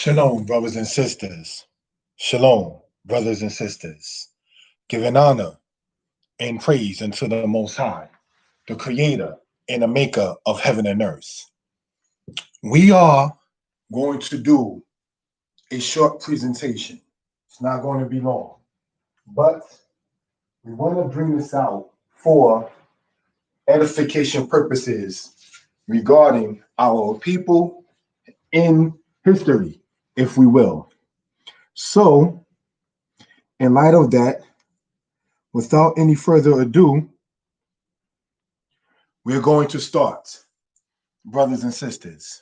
Shalom, brothers and sisters. Shalom, brothers and sisters. Giving honor and praise unto the Most High, the Creator and the Maker of heaven and earth. We are going to do a short presentation. It's not going to be long, but we want to bring this out for edification purposes regarding our people in history, if we will. So, in light of that, without any further ado, we're going to start, brothers and sisters.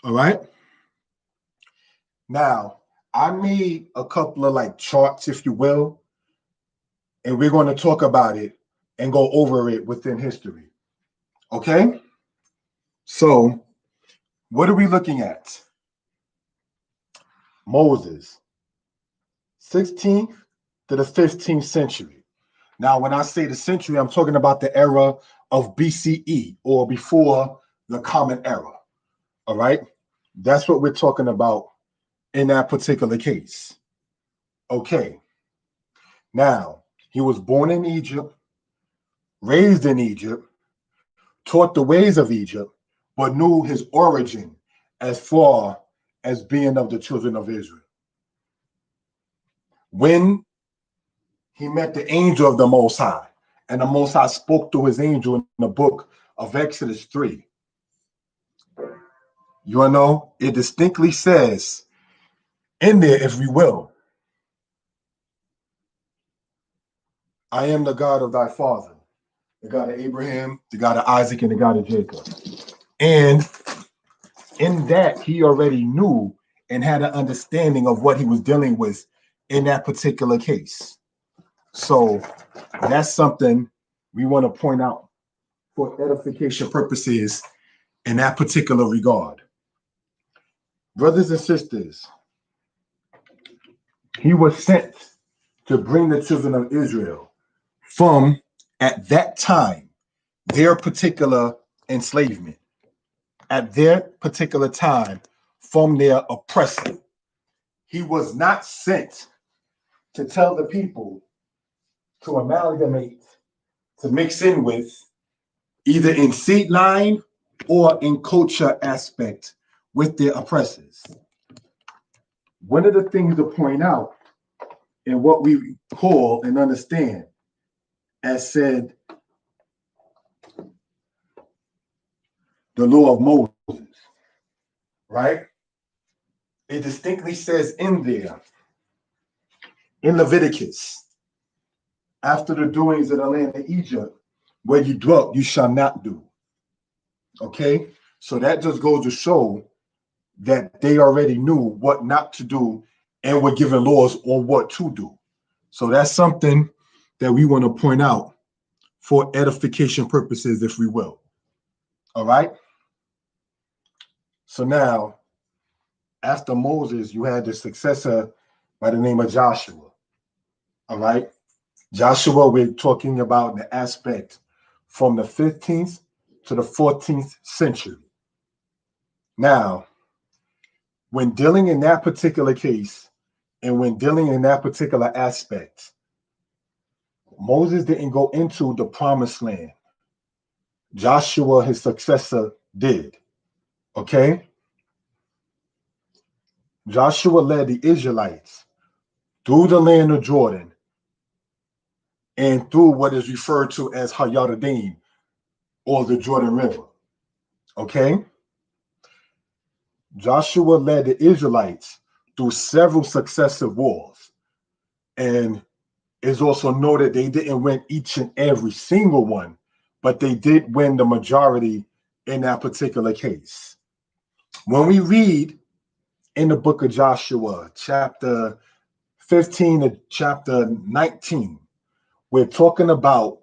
All right? Now, I made a couple of charts, if you will, and we're going to talk about it and go over it within history. Okay? So, what are we looking at? Moses, 16th to the 15th century. Now, when I say the century, I'm talking about the era of BCE, or before the Common Era. All right? That's what we're talking about in that particular case. Okay. Now, he was born in Egypt, raised in Egypt, taught the ways of Egypt, but knew his origin as far as being of the children of Israel. When he met the angel of the Most High, and the Most High spoke to his angel in the book of Exodus 3. You know, it distinctly says in there, if we will, I am the God of thy father, the God of Abraham, the God of Isaac, and the God of Jacob. And in that, he already knew and had an understanding of what he was dealing with in that particular case. So that's something we want to point out for edification purposes in that particular regard. Brothers and sisters, he was sent to bring the children of Israel from, at that time, their particular enslavement, at their particular time, from their oppressor. He was not sent to tell the people to amalgamate, to mix in with, either in seed line or in culture aspect with their oppressors. One of the things to point out in what we call and understand, as said, the law of Moses, right? It distinctly says in there, in Leviticus, after the doings of the land of Egypt, where you dwelt, you shall not do. Okay? So that just goes to show that they already knew what not to do and were given laws on what to do. So that's something that we want to point out for edification purposes, if we will. All right? So now, after Moses, you had the successor by the name of Joshua. All right? Joshua, we're talking about the aspect from the 15th to the 14th century. Now, when dealing in that particular case, and when dealing in that particular aspect, Moses didn't go into the promised land. Joshua, his successor, did. Okay? Joshua led the Israelites through the land of Jordan and through what is referred to as Hayardim, or the Jordan River. Okay? Joshua led the Israelites through several successive wars. And it's also noted they didn't win each and every single one, but they did win the majority in that particular case. When we read in the book of Joshua, chapter 15 to chapter 19, we're talking about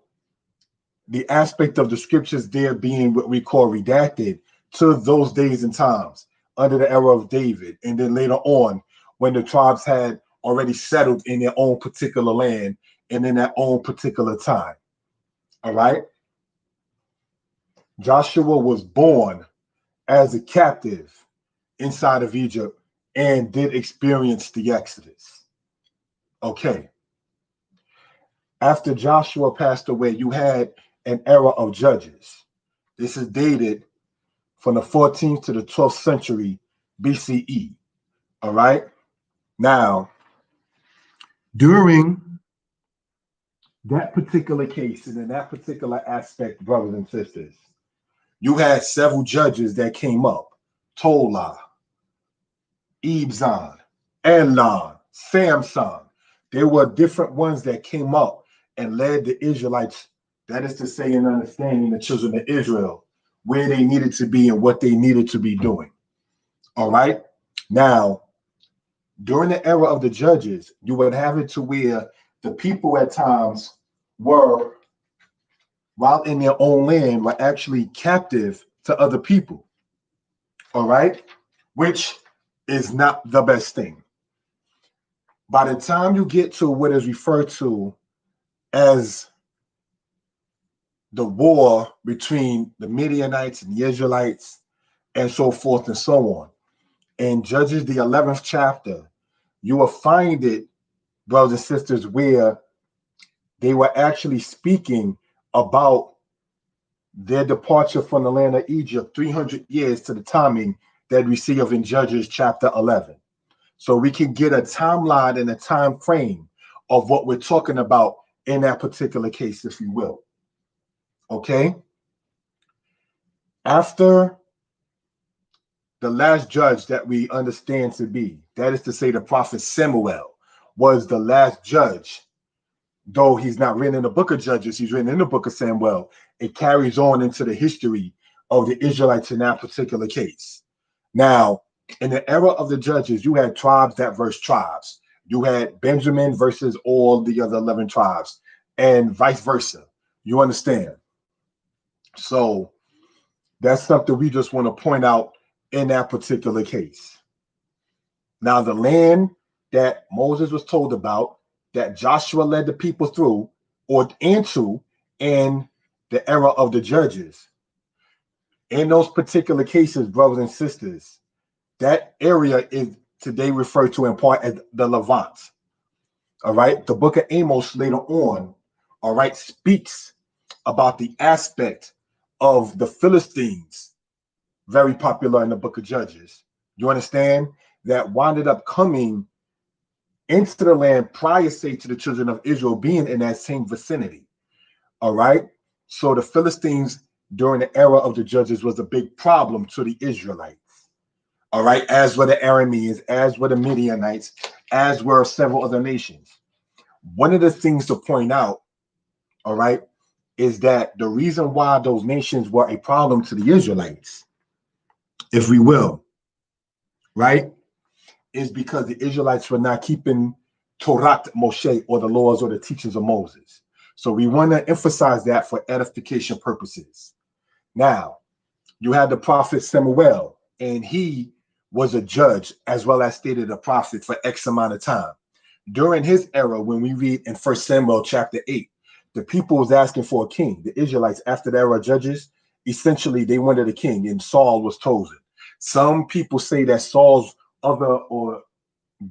the aspect of the scriptures there being what we call redacted to those days and times under the era of David. And then later on, when the tribes had already settled in their own particular land and in their own particular time. All right? Joshua was born as a captive inside of Egypt and did experience the Exodus. Okay. After Joshua passed away, you had an era of judges. This is dated from the 14th to the 12th century BCE. All right. Now, during that particular case and in that particular aspect, brothers and sisters, you had several judges that came up. Tola, Ibzan, Elon, Samson. There were different ones that came up and led the Israelites, that is to say, in understanding the children of Israel, where they needed to be and what they needed to be doing. All right. Now, during the era of the judges, you would have it to where the people at times were, while in their own land, were actually captive to other people. All right. Which is not the best thing. By the time you get to what is referred to as the war between the Midianites and the Israelites and so forth and so on, in Judges, the 11th chapter, you will find it, brothers and sisters, where they were actually speaking about their departure from the land of Egypt 300 years to the timing that we see of in Judges chapter 11. So we can get a timeline and a time frame of what we're talking about in that particular case, if you will. Okay? After the last judge that we understand to be, that is to say, the prophet Samuel was the last judge. Though he's not written in the book of Judges, he's written in the book of Samuel. It carries on into the history of the Israelites in that particular case. Now, in the era of the judges, you had tribes that versus tribes. You had Benjamin versus all the other 11 tribes, and vice versa. You understand? So that's something we just want to point out in that particular case. Now, the land that Moses was told about, that Joshua led the people through or into in the era of the judges, in those particular cases, brothers and sisters, that area is today referred to in part as the Levant. All right. The book of Amos later on, all right, speaks about the aspect of the Philistines, very popular in the book of Judges. You understand? That winded up coming into the land prior, say, to the children of Israel being in that same vicinity. All right. So the Philistines during the era of the judges was a big problem to the Israelites. All right. As were the Arameans, as were the Midianites, as were several other nations. One of the things to point out, all right, is that the reason why those nations were a problem to the Israelites, if we will, right, is because the Israelites were not keeping Torah Moshe, or the laws or the teachings of Moses. So we want to emphasize that for edification purposes. Now, you had the prophet Samuel, and he was a judge as well as stated a prophet for X amount of time. During his era, when we read in 1 Samuel chapter 8, the people was asking for a king. The Israelites, after the era of judges, essentially they wanted a king, and Saul was chosen. Some people say that Saul's other or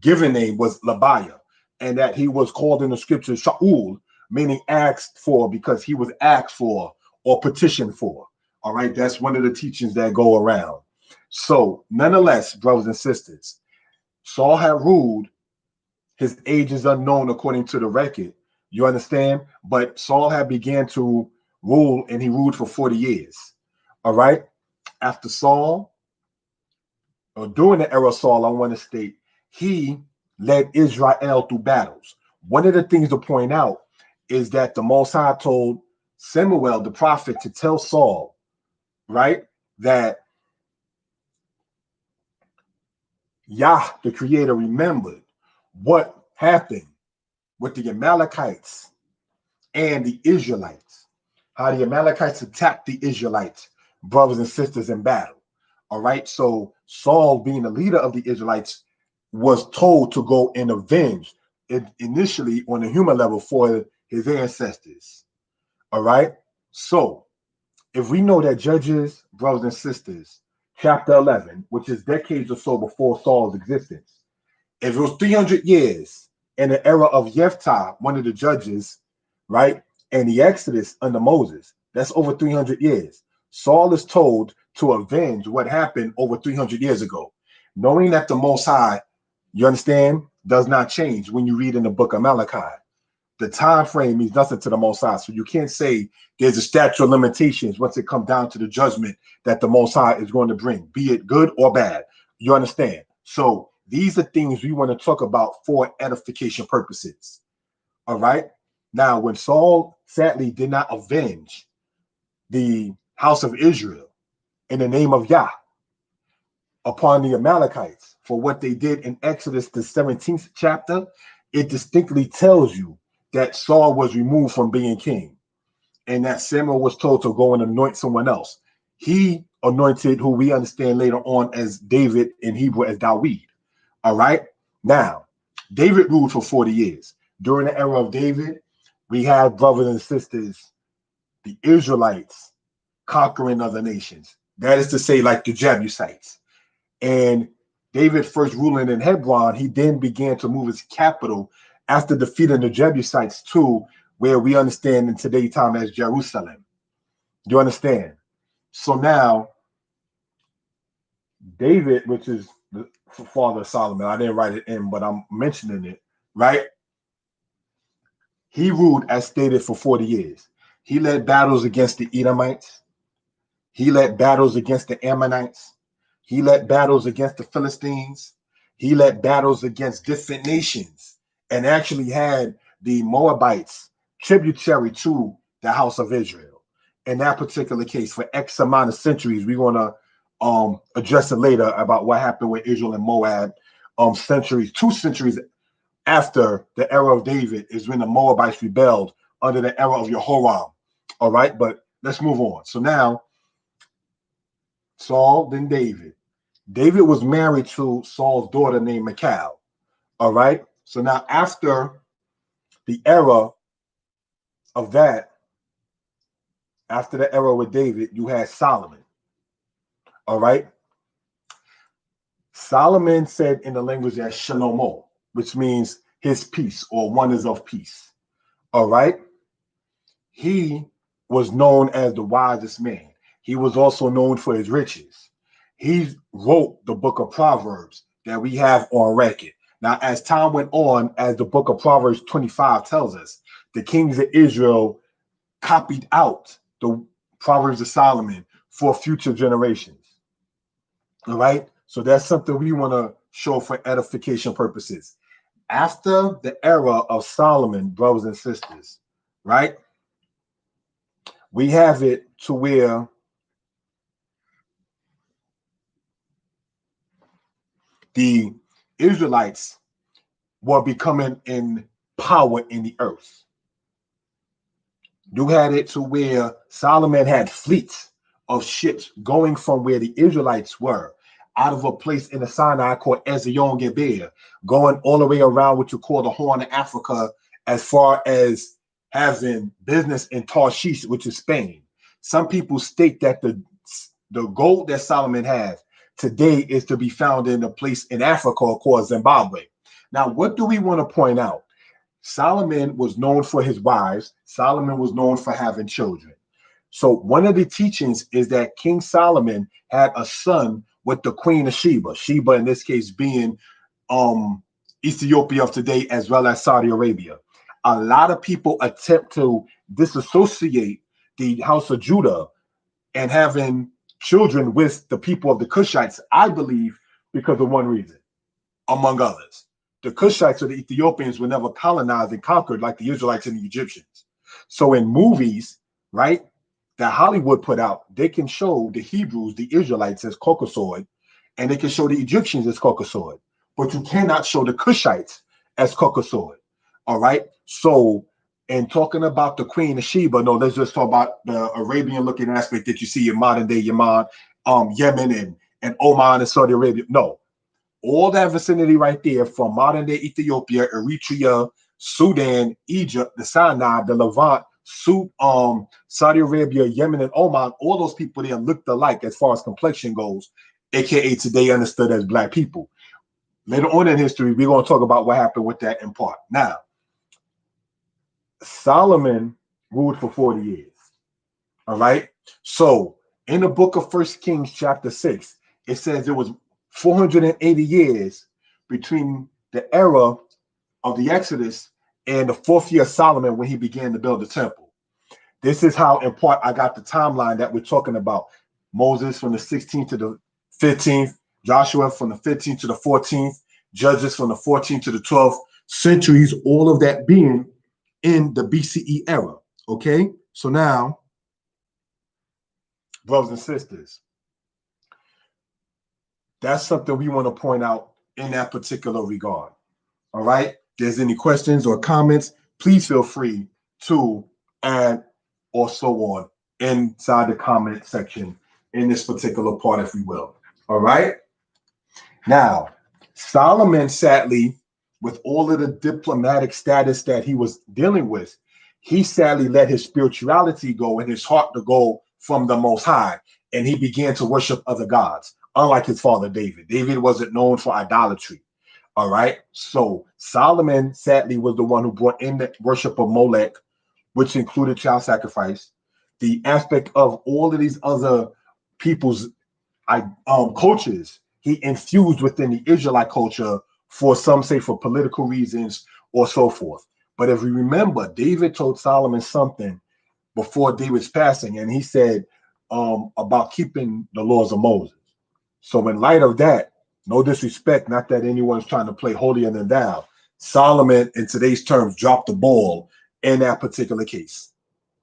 given name was Labiah, and that he was called in the scriptures Shaul, meaning asked for, because he was asked for or petitioned for. All right, that's one of the teachings that go around. So nonetheless, brothers and sisters, Saul had ruled. His age is unknown according to the record. You understand? But Saul had began to rule, and he ruled for 40 years. All right. After Saul, or during the era of Saul, I want to state, he led Israel through battles. One of the things to point out is that the Most High told Samuel, the prophet, to tell Saul, right, that Yah, the Creator, remembered what happened with the Amalekites and the Israelites, how the Amalekites attacked the Israelites, brothers and sisters, in battle. All right. So Saul, being the leader of the Israelites, was told to go and avenge it initially on a human level for his ancestors. All right. So if we know that judges, brothers and sisters, chapter 11, which is decades or so before Saul's existence. If it was 300 years in the era of Jephthah, one of the judges, right, and the Exodus under Moses, that's over 300 years. Saul is told to avenge what happened over 300 years ago, knowing that the Most High, you understand, does not change when you read in the book of Malachi. The time frame means nothing to the Most High. So you can't say there's a statute of limitations once it comes down to the judgment that the Most High is going to bring, be it good or bad. You understand? So these are things we want to talk about for edification purposes. All right. Now, when Saul sadly did not avenge the house of Israel in the name of Yah upon the Amalekites for what they did in Exodus, the 17th chapter, it distinctly tells you that Saul was removed from being king and that Samuel was told to go and anoint someone else. He anointed who we understand later on as David, in Hebrew as Dawid. All right. Now, David ruled for 40 years. During the era of David, we had brothers and sisters, the Israelites conquering other nations. That is to say, like the Jebusites. And David first ruling in Hebron, he then began to move his capital after defeating the Jebusites to where we understand in today's time as Jerusalem. You understand? So now, David, which is the father of Solomon, I didn't write it in, but I'm mentioning it, right? He ruled, as stated, for 40 years. He led battles against the Edomites. He led battles against the Ammonites. He led battles against the Philistines. He led battles against different nations and actually had the Moabites tributary to the house of Israel. In that particular case, for X amount of centuries, we're going to address it later about what happened with Israel and Moab. 2 centuries after the era of David is when the Moabites rebelled under the era of Jehoram. All right, but let's move on. So now, Saul, then David. David was married to Saul's daughter named Michal. All right. So now after the era of that, after the era with David, you had Solomon. All right. Solomon said in the language as Shalom, which means his peace or one is of peace. All right. He was known as the wisest man. He was also known for his riches. He wrote the book of Proverbs that we have on record. Now, as time went on, as the book of Proverbs 25 tells us, the kings of Israel copied out the Proverbs of Solomon for future generations. All right. So that's something we want to show for edification purposes. After the era of Solomon, brothers and sisters, right, we have it to where the Israelites were becoming in power in the earth. You had it to where Solomon had fleets of ships going from where the Israelites were, out of a place in the Sinai called Ezion Geber, going all the way around what you call the Horn of Africa, as far as having business in Tarshish, which is Spain. Some people state that the gold that Solomon has today is to be found in a place in Africa called Zimbabwe. Now, what do we want to point out? Solomon was known for his wives. Solomon was known for having children. So one of the teachings is that King Solomon had a son with the Queen of Sheba. Sheba, in this case, being Ethiopia of today, as well as Saudi Arabia. A lot of people attempt to disassociate the house of Judah and having children with the people of the Cushites, I believe, because of one reason, among others. The Cushites or the Ethiopians were never colonized and conquered like the Israelites and the Egyptians. So in movies, right, that Hollywood put out, they can show the Hebrews, the Israelites, as Caucasoid, and they can show the Egyptians as Caucasoid. But you cannot show the Cushites as Caucasoid. All right. So, in talking about the Queen of Sheba, no, let's just talk about the Arabian-looking aspect that you see in modern-day Yemen, and Oman and Saudi Arabia. No, all that vicinity right there from modern-day Ethiopia, Eritrea, Sudan, Egypt, the Sinai, the Levant, Saudi Arabia, Yemen, and Oman, all those people there looked alike as far as complexion goes, aka today understood as black people. Later on in history, we're going to talk about what happened with that in part. Now, Solomon ruled for 40 years. All right. So in the book of First Kings, chapter 6, it says it was 480 years between the era of the Exodus and the fourth year of Solomon when he began to build the temple. This is how, in part, I got the timeline that we're talking about. Moses from the 16th to the 15th, Joshua from the 15th to the 14th, Judges from the 14th to the 12th centuries, all of that being in the BCE era. Okay, so now, brothers and sisters, that's something we want to point out in that particular regard. All right, if there's any questions or comments, please feel free to add or so on inside the comment section in this particular part, if we will. All right. Now, Solomon, sadly, with all of the diplomatic status that he was dealing with, he sadly let his spirituality go and his heart to go from the Most High, and he began to worship other gods, unlike his father David. David wasn't known for idolatry. All right. So Solomon, sadly, was the one who brought in the worship of Molech, which included child sacrifice, the aspect of all of these other people's cultures. He infused within the Israelite culture for some say for political reasons or so forth. But if we remember, David told Solomon something before David's passing, and he said about keeping the laws of Moses. So in light of that, no disrespect, not that anyone's trying to play holier than thou, Solomon, in today's terms, dropped the ball in that particular case.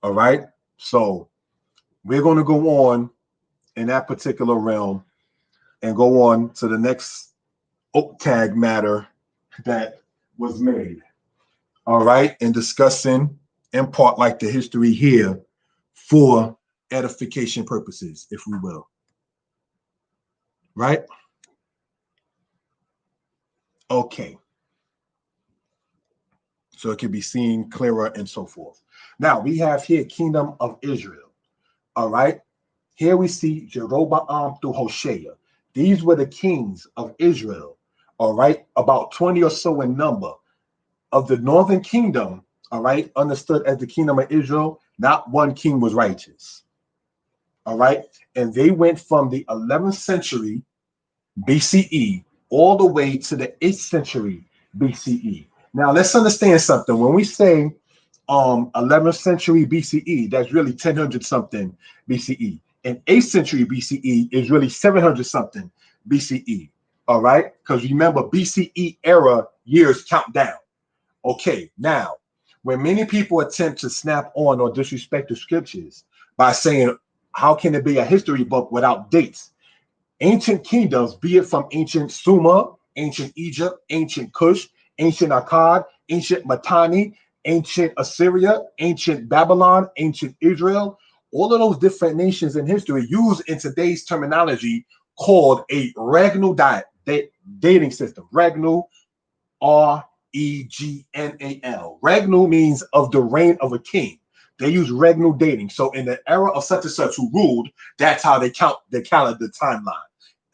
All right. So we're going to go on in that particular realm and go on to the next oak tag matter that was made. All right. And discussing in part like the history here for edification purposes, if we will. Right. Okay. So it can be seen clearer and so forth. Now we have here Kingdom of Israel. All right. Here we see Jeroboam through Hoshea. These were the kings of Israel. All right. About 20 or so in number of the northern kingdom. All right. Understood as the kingdom of Israel. Not one king was righteous. All right. And they went from the 11th century BCE all the way to the 8th century BCE. Now let's understand something. When we say 11th century BCE, that's really 1000 something BCE. And 8th century BCE is really 700 something BCE. All right, because remember, BCE era years count down. Okay, now when many people attempt to snap on or disrespect the scriptures by saying, how can it be a history book without dates? Ancient kingdoms, be it from ancient Sumer, ancient Egypt, ancient Kush, ancient Akkad, ancient Mitanni, ancient Assyria, ancient Babylon, ancient Israel, all of those different nations in history use in today's terminology called a regnal dating system. Regnal, Regnal. Regnal means of the reign of a king. They use regnal dating. So in the era of such and such who ruled, that's how they count the calendar timeline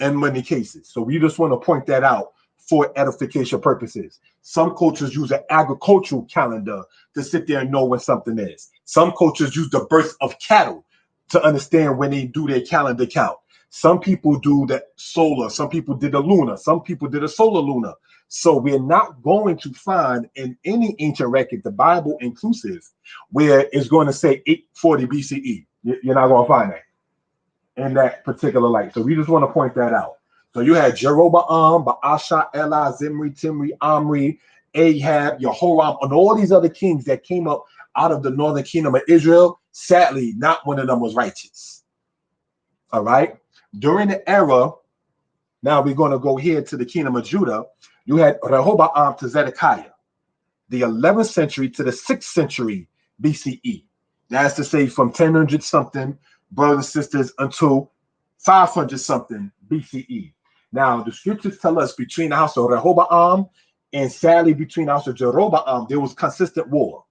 in many cases. So we just want to point that out for edification purposes. Some cultures use an agricultural calendar to sit there and know when something is. Some cultures use the birth of cattle to understand when they do their calendar count. Some people do the solar. Some people did the lunar. Some people did a solar lunar. So we're not going to find in any ancient record, the Bible inclusive, where it's going to say 840 BCE. You're not going to find that in that particular light. So we just want to point that out. So you had Jeroboam, Baasha, Elah, Zimri, Timri, Omri, Ahab, Jehoram, and all these other kings that came up out of the northern kingdom of Israel. Sadly, not one of them was righteous. All right. During the era, now we're going to go here to the kingdom of Judah. You had Rehoboam to Zedekiah, the 11th century to the 6th century BCE. That's to say from 1000 something, brothers and sisters, until 500 something BCE. Now, the scriptures tell us between the house of Rehoboam and sadly between the house of Jeroboam, there was consistent war.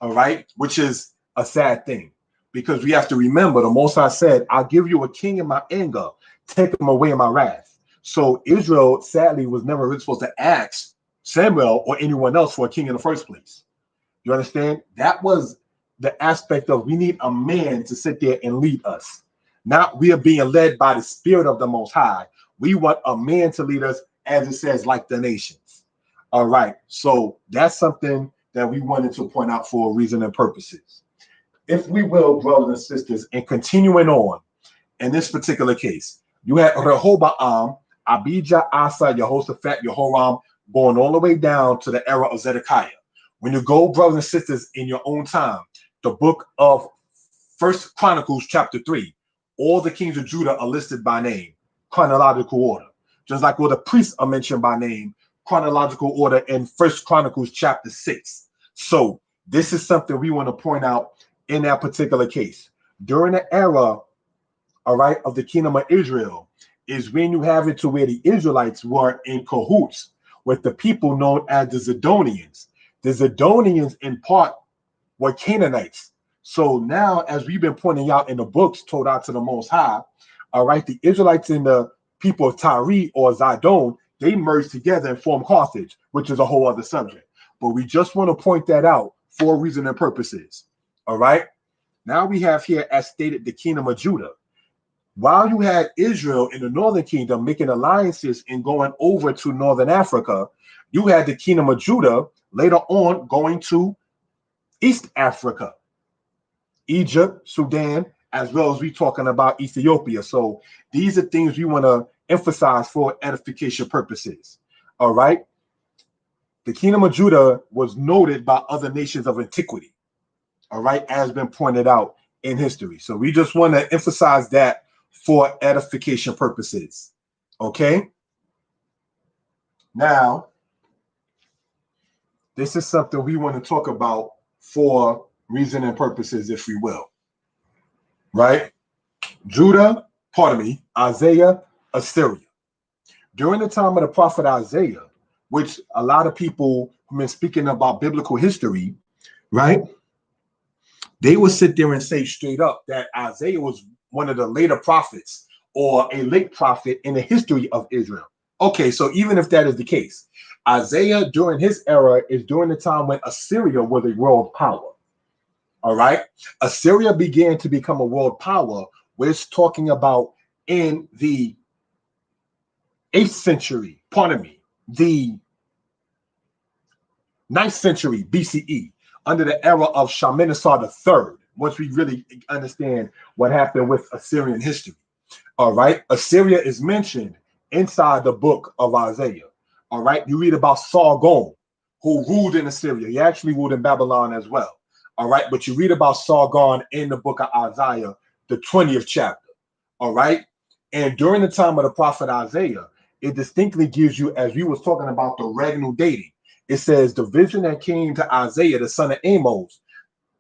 all right, which is a sad thing, because we have to remember the Most High said, I'll give you a king in my anger, take him away in my wrath. So Israel, sadly, was never really supposed to ask Samuel or anyone else for a king in the first place. You understand? That was the aspect of we need a man to sit there and lead us. Not we are being led by the Spirit of the Most High. We want a man to lead us, as it says, like the nations. All right. So that's something that we wanted to point out for a reason and purposes. If we will, brothers and sisters, and continuing on, in this particular case, you had Rehoboam, Abijah, Asa, Jehoshaphat, Jehoram, going all the way down to the era of Zedekiah. When you go, brothers and sisters, in your own time, the book of First Chronicles chapter 3, all the kings of Judah are listed by name, chronological order. Just like all the priests are mentioned by name, chronological order in First Chronicles chapter 6. So this is something we want to point out in that particular case. During the era, all right, of the kingdom of Israel, is when you have it to where the Israelites were in cahoots with the people known as the Zidonians. The Zidonians, in part, were Canaanites. So now, as we've been pointing out in the books told out to the Most High, all right, the Israelites and the people of Tyre or Zidon, they merged together and formed Carthage, which is a whole other subject. But we just want to point that out for reason and purposes. All right. Now we have here, as stated, the kingdom of Judah. While you had Israel in the northern kingdom making alliances and going over to northern Africa, you had the kingdom of Judah later on going to East Africa, Egypt, Sudan, as well as we talking about Ethiopia. So these are things we want to emphasize for edification purposes. All right. The kingdom of Judah was noted by other nations of antiquity. All right, as been pointed out in history. So we just want to emphasize that for edification purposes. Okay. Now, this is something we want to talk about for reason and purposes, if we will. Right? Judah, Isaiah, Assyria. During the time of the prophet Isaiah, which a lot of people have been speaking about biblical history, right? They would sit there and say straight up that Isaiah was one of the later prophets or a late prophet in the history of Israel. Okay, so even if that is the case, Isaiah during his era is during the time when Assyria was a world power. All right. Assyria began to become a world power. We're talking about in the 8th century, the 9th century BCE, under the era of Shalmaneser III, once we really understand what happened with Assyrian history. All right. Assyria is mentioned inside the book of Isaiah. All right. You read about Sargon, who ruled in Assyria. He actually ruled in Babylon as well. All right. But you read about Sargon in the book of Isaiah, the 20th chapter. All right. And during the time of the prophet Isaiah, it distinctly gives you, as we was talking about the regnal dating, it says the vision that came to Isaiah, the son of Amos,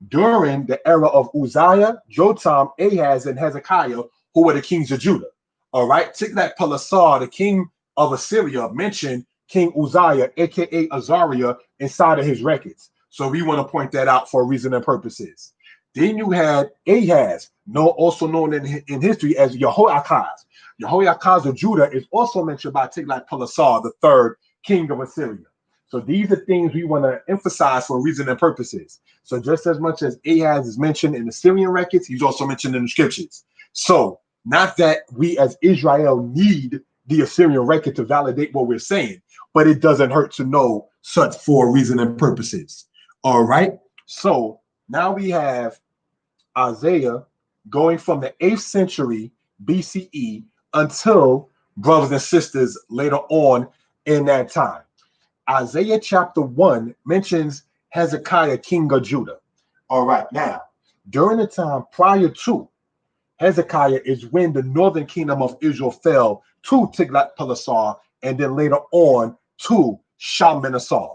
during the era of Uzziah, Jotham, Ahaz, and Hezekiah, who were the kings of Judah. All right. Tiglath-Pileser, the king of Assyria, mentioned King Uzziah, aka Azariah, inside of his records. So we want to point that out for reason and purposes. Then you had Ahaz, also known in history as Jehoiakaz. Jehoiakaz of Judah is also mentioned by Tiglath-Pileser, the third king of Assyria. So these are things we want to emphasize for reason and purposes. So just as much as Ahaz is mentioned in the Syrian records, he's also mentioned in the scriptures. So not that we as Israel need the Assyrian record to validate what we're saying, but it doesn't hurt to know such for reason and purposes. All right. So now we have Isaiah going from the 8th century BCE until, brothers and sisters, later on in that time. Isaiah chapter 1 mentions Hezekiah, king of Judah. All right. Now, during the time prior to Hezekiah is when the northern kingdom of Israel fell to Tiglath-Pileser and then later on to Shalmaneser.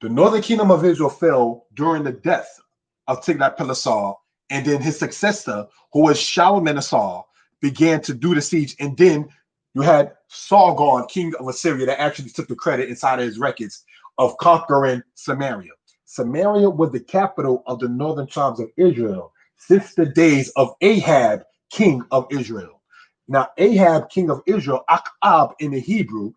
The northern kingdom of Israel fell during the death of Tiglath-Pileser, and then his successor, who was Shalmaneser, began to do the siege. And then you had Sargon, king of Assyria, that actually took the credit inside of his records of conquering Samaria. Samaria was the capital of the northern tribes of Israel since the days of Ahab, king of Israel. Now, Ahab, king of Israel, Akab in the Hebrew,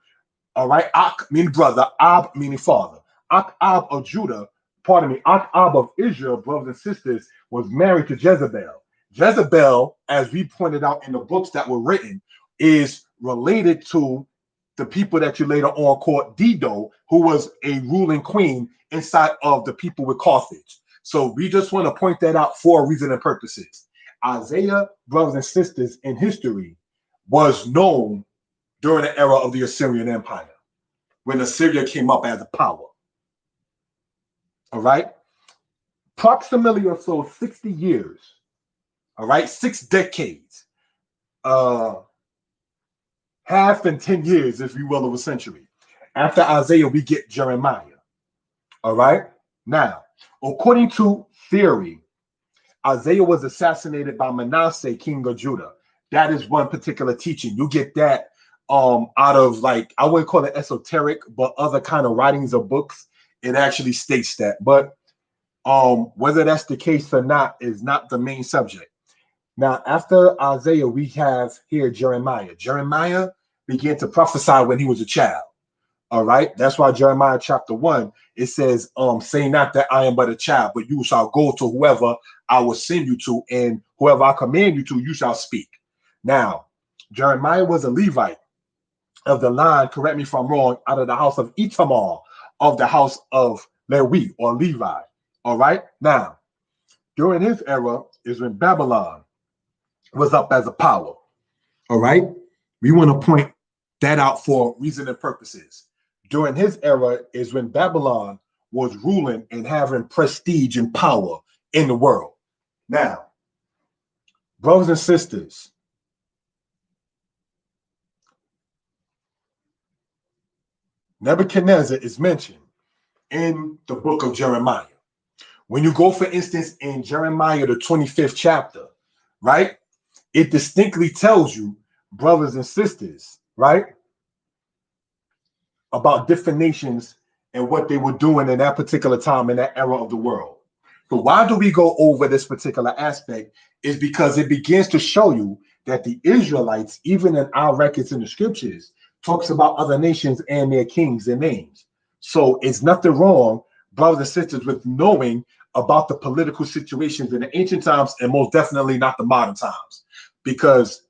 all right, Ak meaning brother, Ab meaning father. Akab of Judah, pardon me, Akab of Israel, brothers and sisters, was married to Jezebel. Jezebel, as we pointed out in the books that were written, is related to the people that you later on called Dido, who was a ruling queen inside of the people with Carthage. So we just want to point that out for a reason and purposes. Isaiah, brothers and sisters, in history was known during the era of the Assyrian Empire, when Assyria came up as a power. All right? Approximately or so 60 years, all right, 6 decades, half and 10 years, if you will, of a century. After Isaiah, we get Jeremiah. All right? Now, according to theory, Isaiah was assassinated by Manasseh, king of Judah. That is one particular teaching. You get that out of, like, I wouldn't call it esoteric, but other kind of writings or books. It actually states that. But whether that's the case or not is not the main subject. Now, after Isaiah, we have here Jeremiah. Jeremiah began to prophesy when he was a child. All right. That's why Jeremiah chapter 1, it says, say not that I am but a child, but you shall go to whoever I will send you to, and whoever I command you to, you shall speak. Now, Jeremiah was a Levite of the line, correct me if I'm wrong, out of the house of Itamar, of the house of Lewi or Levi. All right. Now, during his era is when Babylon was up as a power. All right. We want to point that out for reason and purposes. During his era is when Babylon was ruling and having prestige and power in the world. Now, brothers and sisters, Nebuchadnezzar is mentioned in the book of Jeremiah. When you go, for instance, in Jeremiah, the 25th chapter, right, it distinctly tells you, brothers and sisters, right, about different nations and what they were doing in that particular time in that era of the world. So why do we go over this particular aspect is because it begins to show you that the Israelites, even in our records in the scriptures, talks about other nations and their kings and names. So it's nothing wrong, brothers and sisters, with knowing about the political situations in the ancient times and most definitely not the modern times. Because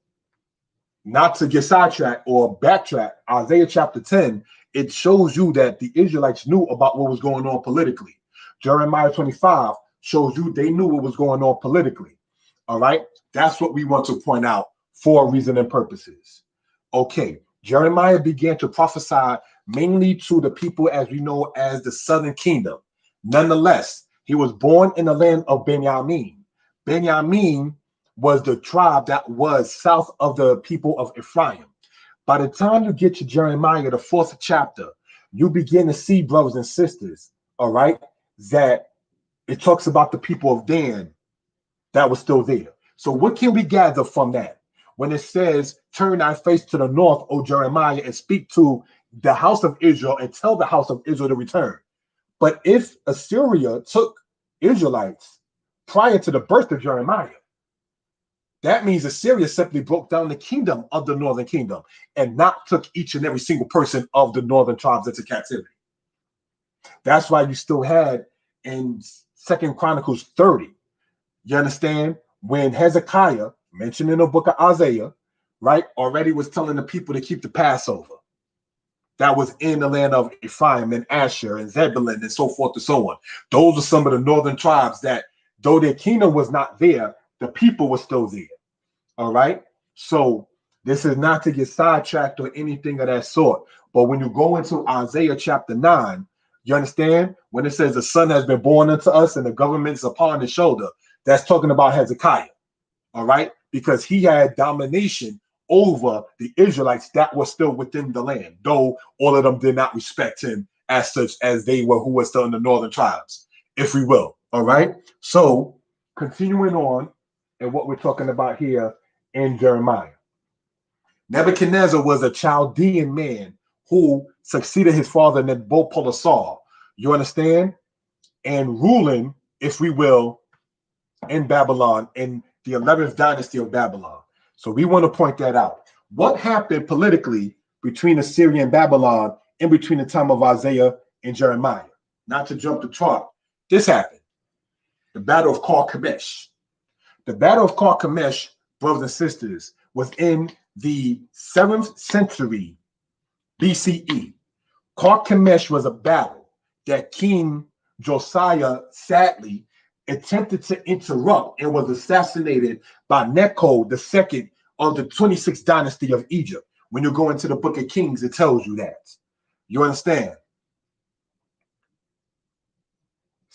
not to get sidetracked or backtrack, Isaiah chapter 10, it shows you that the Israelites knew about what was going on politically. Jeremiah 25 shows you they knew what was going on politically. All right. That's what we want to point out for reason and purposes. Okay. Jeremiah began to prophesy mainly to the people as we know as the southern kingdom. Nonetheless, he was born in the land of Benjamin. Benjamin was the tribe that was south of the people of Ephraim. By the time you get to Jeremiah, the 4th chapter, you begin to see, brothers and sisters, all right, that it talks about the people of Dan that was still there. So what can we gather from that? When it says, turn thy face to the north, O Jeremiah, and speak to the house of Israel and tell the house of Israel to return. But if Assyria took Israelites prior to the birth of Jeremiah, that means Assyria simply broke down the kingdom of the northern kingdom and not took each and every single person of the northern tribes into captivity. That's why you still had in 2 Chronicles 30, you understand, when Hezekiah, mentioned in the book of Isaiah, right, already was telling the people to keep the Passover. That was in the land of Ephraim and Asher and Zebulun and so forth and so on. Those are some of the northern tribes that, though their kingdom was not there, the people were still there. All right. So this is not to get sidetracked or anything of that sort. But when you go into Isaiah chapter 9, you understand when it says the son has been born unto us and the government is upon his shoulder, that's talking about Hezekiah. All right. Because he had domination over the Israelites that were still within the land, though all of them did not respect him as such as they were who were still in the northern tribes, if we will. All right. So continuing on and what we're talking about here in Jeremiah. Nebuchadnezzar was a Chaldean man who succeeded his father Nabopolassar. You understand? and ruling, if we will, in Babylon, in the 11th dynasty of Babylon. So we want to point that out. What happened politically between Assyria and Babylon in between the time of Isaiah and Jeremiah? Not to jump the chart. This happened. The Battle of Carchemish. The Battle of Carchemish, brothers and sisters, was in the 7th century BCE. Carchemish was a battle that King Josiah sadly attempted to interrupt and was assassinated by Necho II of the 26th dynasty of Egypt. When you go into the book of Kings, it tells you that. You understand?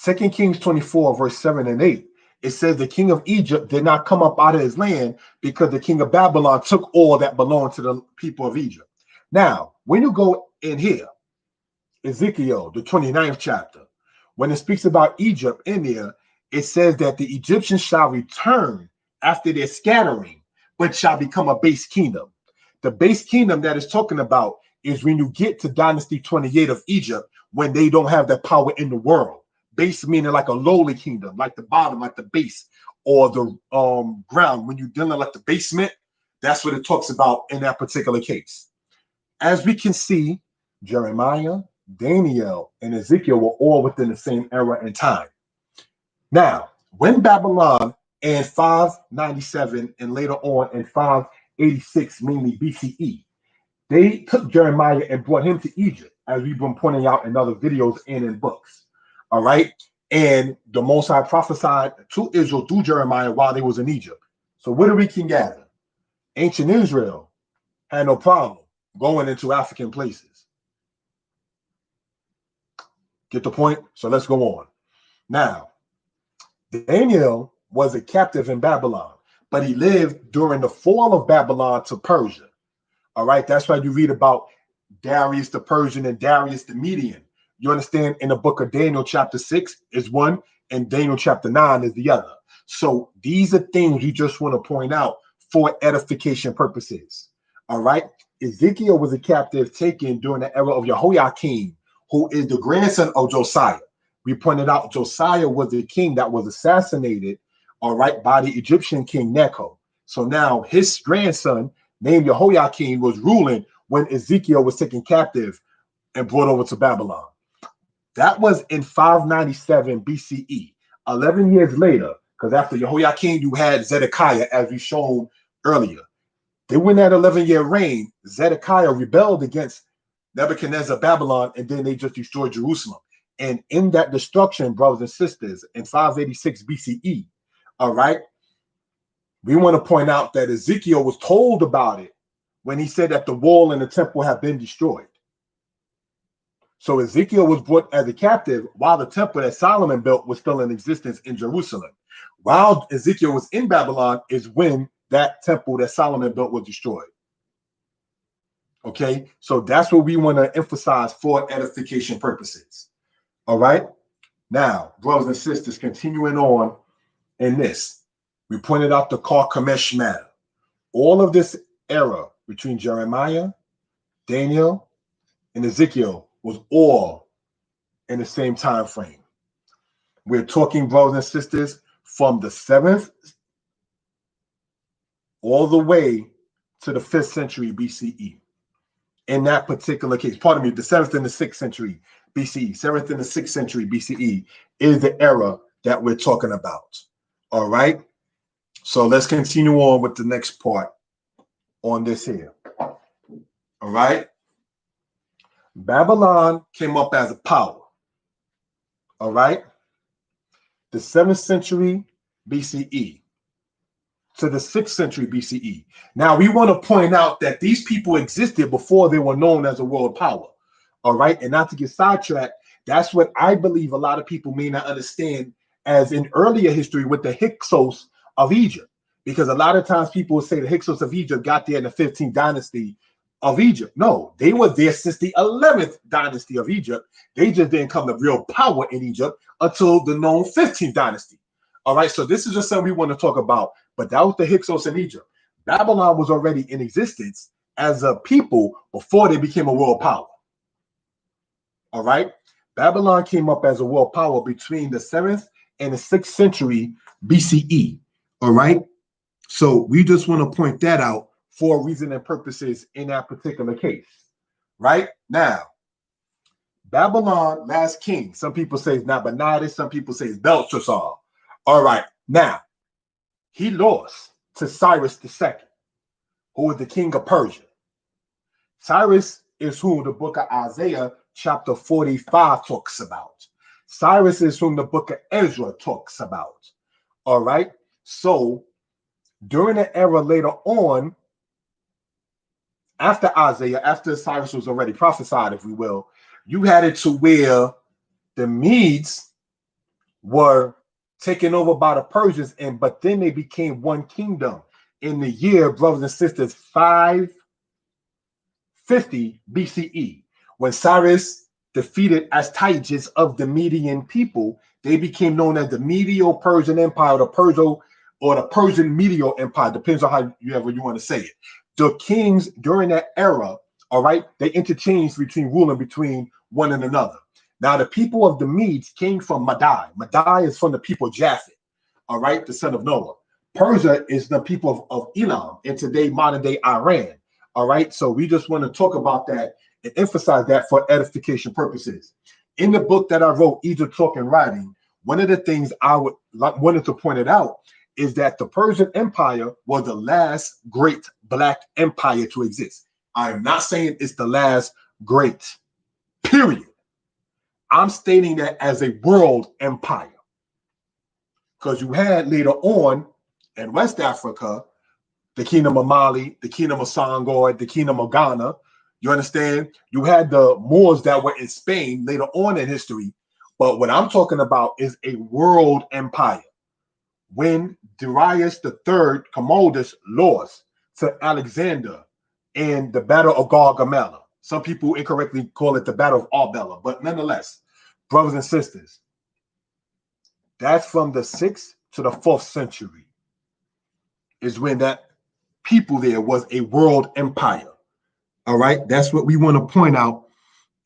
2 Kings 24, verse 7 and 8. It says the king of Egypt did not come up out of his land because the king of Babylon took all that belonged to the people of Egypt. Now, when you go in here, Ezekiel, the 29th chapter, when it speaks about Egypt in there, it says that the Egyptians shall return after their scattering, but shall become a base kingdom. The base kingdom that is talking about is when you get to Dynasty 28 of Egypt, when they don't have that power in the world. Base meaning like a lowly kingdom, like the bottom, like the base, or the ground. When you're dealing like the basement, that's what it talks about in that particular case. As we can see, Jeremiah, Daniel, and Ezekiel were all within the same era and time. Now, when Babylon in 597 and later on in 586, mainly BCE, they took Jeremiah and brought him to Egypt, as we've been pointing out in other videos and in books. All right. And the Most High prophesied to Israel through Jeremiah while they was in Egypt. So what do we can gather? Ancient Israel had no problem going into African places. Get the point? So let's go on. Now, Daniel was a captive in Babylon, but he lived during the fall of Babylon to Persia. All right. That's why you read about Darius the Persian and Darius the Median. You understand, in the book of Daniel chapter 6 is one, and Daniel chapter 9 is the other. So these are things you just want to point out for edification purposes. All right. Ezekiel was a captive taken during the era of Jehoiakim, who is the grandson of Josiah. We pointed out Josiah was the king that was assassinated, all right, by the Egyptian king Necho. So now his grandson, named Jehoiakim, was ruling when Ezekiel was taken captive and brought over to Babylon. That was in 597 BCE, 11 years later, because after Jehoiakim, you had Zedekiah, as we shown earlier. During that 11-year reign, Zedekiah rebelled against Nebuchadnezzar, Babylon, and then they just destroyed Jerusalem. And in that destruction, brothers and sisters, in 586 BCE, all right, we want to point out that Ezekiel was told about it when he said that the wall and the temple have been destroyed. So Ezekiel was brought as a captive while the temple that Solomon built was still in existence in Jerusalem. While Ezekiel was in Babylon is when that temple that Solomon built was destroyed. Okay, so that's what we want to emphasize for edification purposes. All right. Now, brothers and sisters, continuing on in this, we pointed out the Carchemish matter. All of this era between Jeremiah, Daniel, and Ezekiel was all in the same time frame. We're talking, brothers and sisters, from the 7th all the way to the 5th century BCE. In that particular case, pardon me, the 7th and the 6th century BCE, 7th and the 6th century BCE is the era that we're talking about. All right. So let's continue on with the next part on this here. All right. Babylon came up as a power. All right. The 7th century BCE to the 6th century BCE. Now, we want to point out that these people existed before they were known as a world power. All right. And not to get sidetracked, that's what I believe a lot of people may not understand as in earlier history with the Hyksos of Egypt. Because a lot of times people will say the Hyksos of Egypt got there in the 15th dynasty of Egypt. No, they were there since the 11th dynasty of Egypt. They just didn't come to real power in Egypt until the known 15th dynasty. All right, so this is just something we want to talk about. But that was the Hyksos in Egypt. Babylon was already in existence as a people before they became a world power. All right, Babylon came up as a world power between the 7th and the 6th century BCE. All right. So we just want to point that out for reason and purposes in that particular case. Right now, Babylon, last king. Some people say it's Nabonidus. Some people say it's Belshazzar. All right. Now, he lost to Cyrus II, who was the king of Persia. Cyrus is who the book of Isaiah chapter 45 talks about. Cyrus is whom the book of Ezra talks about. All right. So during the era later on, after Isaiah, after Cyrus was already prophesied, if we will, you had it to where the Medes were taken over by the Persians, but then they became one kingdom in the year, brothers and sisters, 550 BCE. When Cyrus defeated Astyages of the Median people, they became known as the Medo-Persian Empire, the Persian Medio Empire, depends on how you want to say it. The kings during that era, all right, they interchanged between ruling between one and another. Now, the people of the Medes came from Madai. Madai is from the people of Japhet, all right, the son of Noah. Persia is the people of Elam, in today modern day Iran, all right? So we just want to talk about that and emphasize that for edification purposes. In the book that I wrote, Egypt Talk and Writing, one of the things I wanted to point it out is that the Persian Empire was the last great black empire to exist. I am not saying it's the last great, period. I'm stating that as a world empire. Because you had later on in West Africa, the kingdom of Mali, the kingdom of Senghor, the kingdom of Ghana. You understand? You had the Moors that were in Spain later on in history. But what I'm talking about is a world empire. When Darius III Commodus lost to Alexander in the Battle of Gargamella. Some people incorrectly call it the Battle of Arbela, but nonetheless, brothers and sisters, that's from the 6th to the 4th century is when that people there was a world empire. All right, that's what we want to point out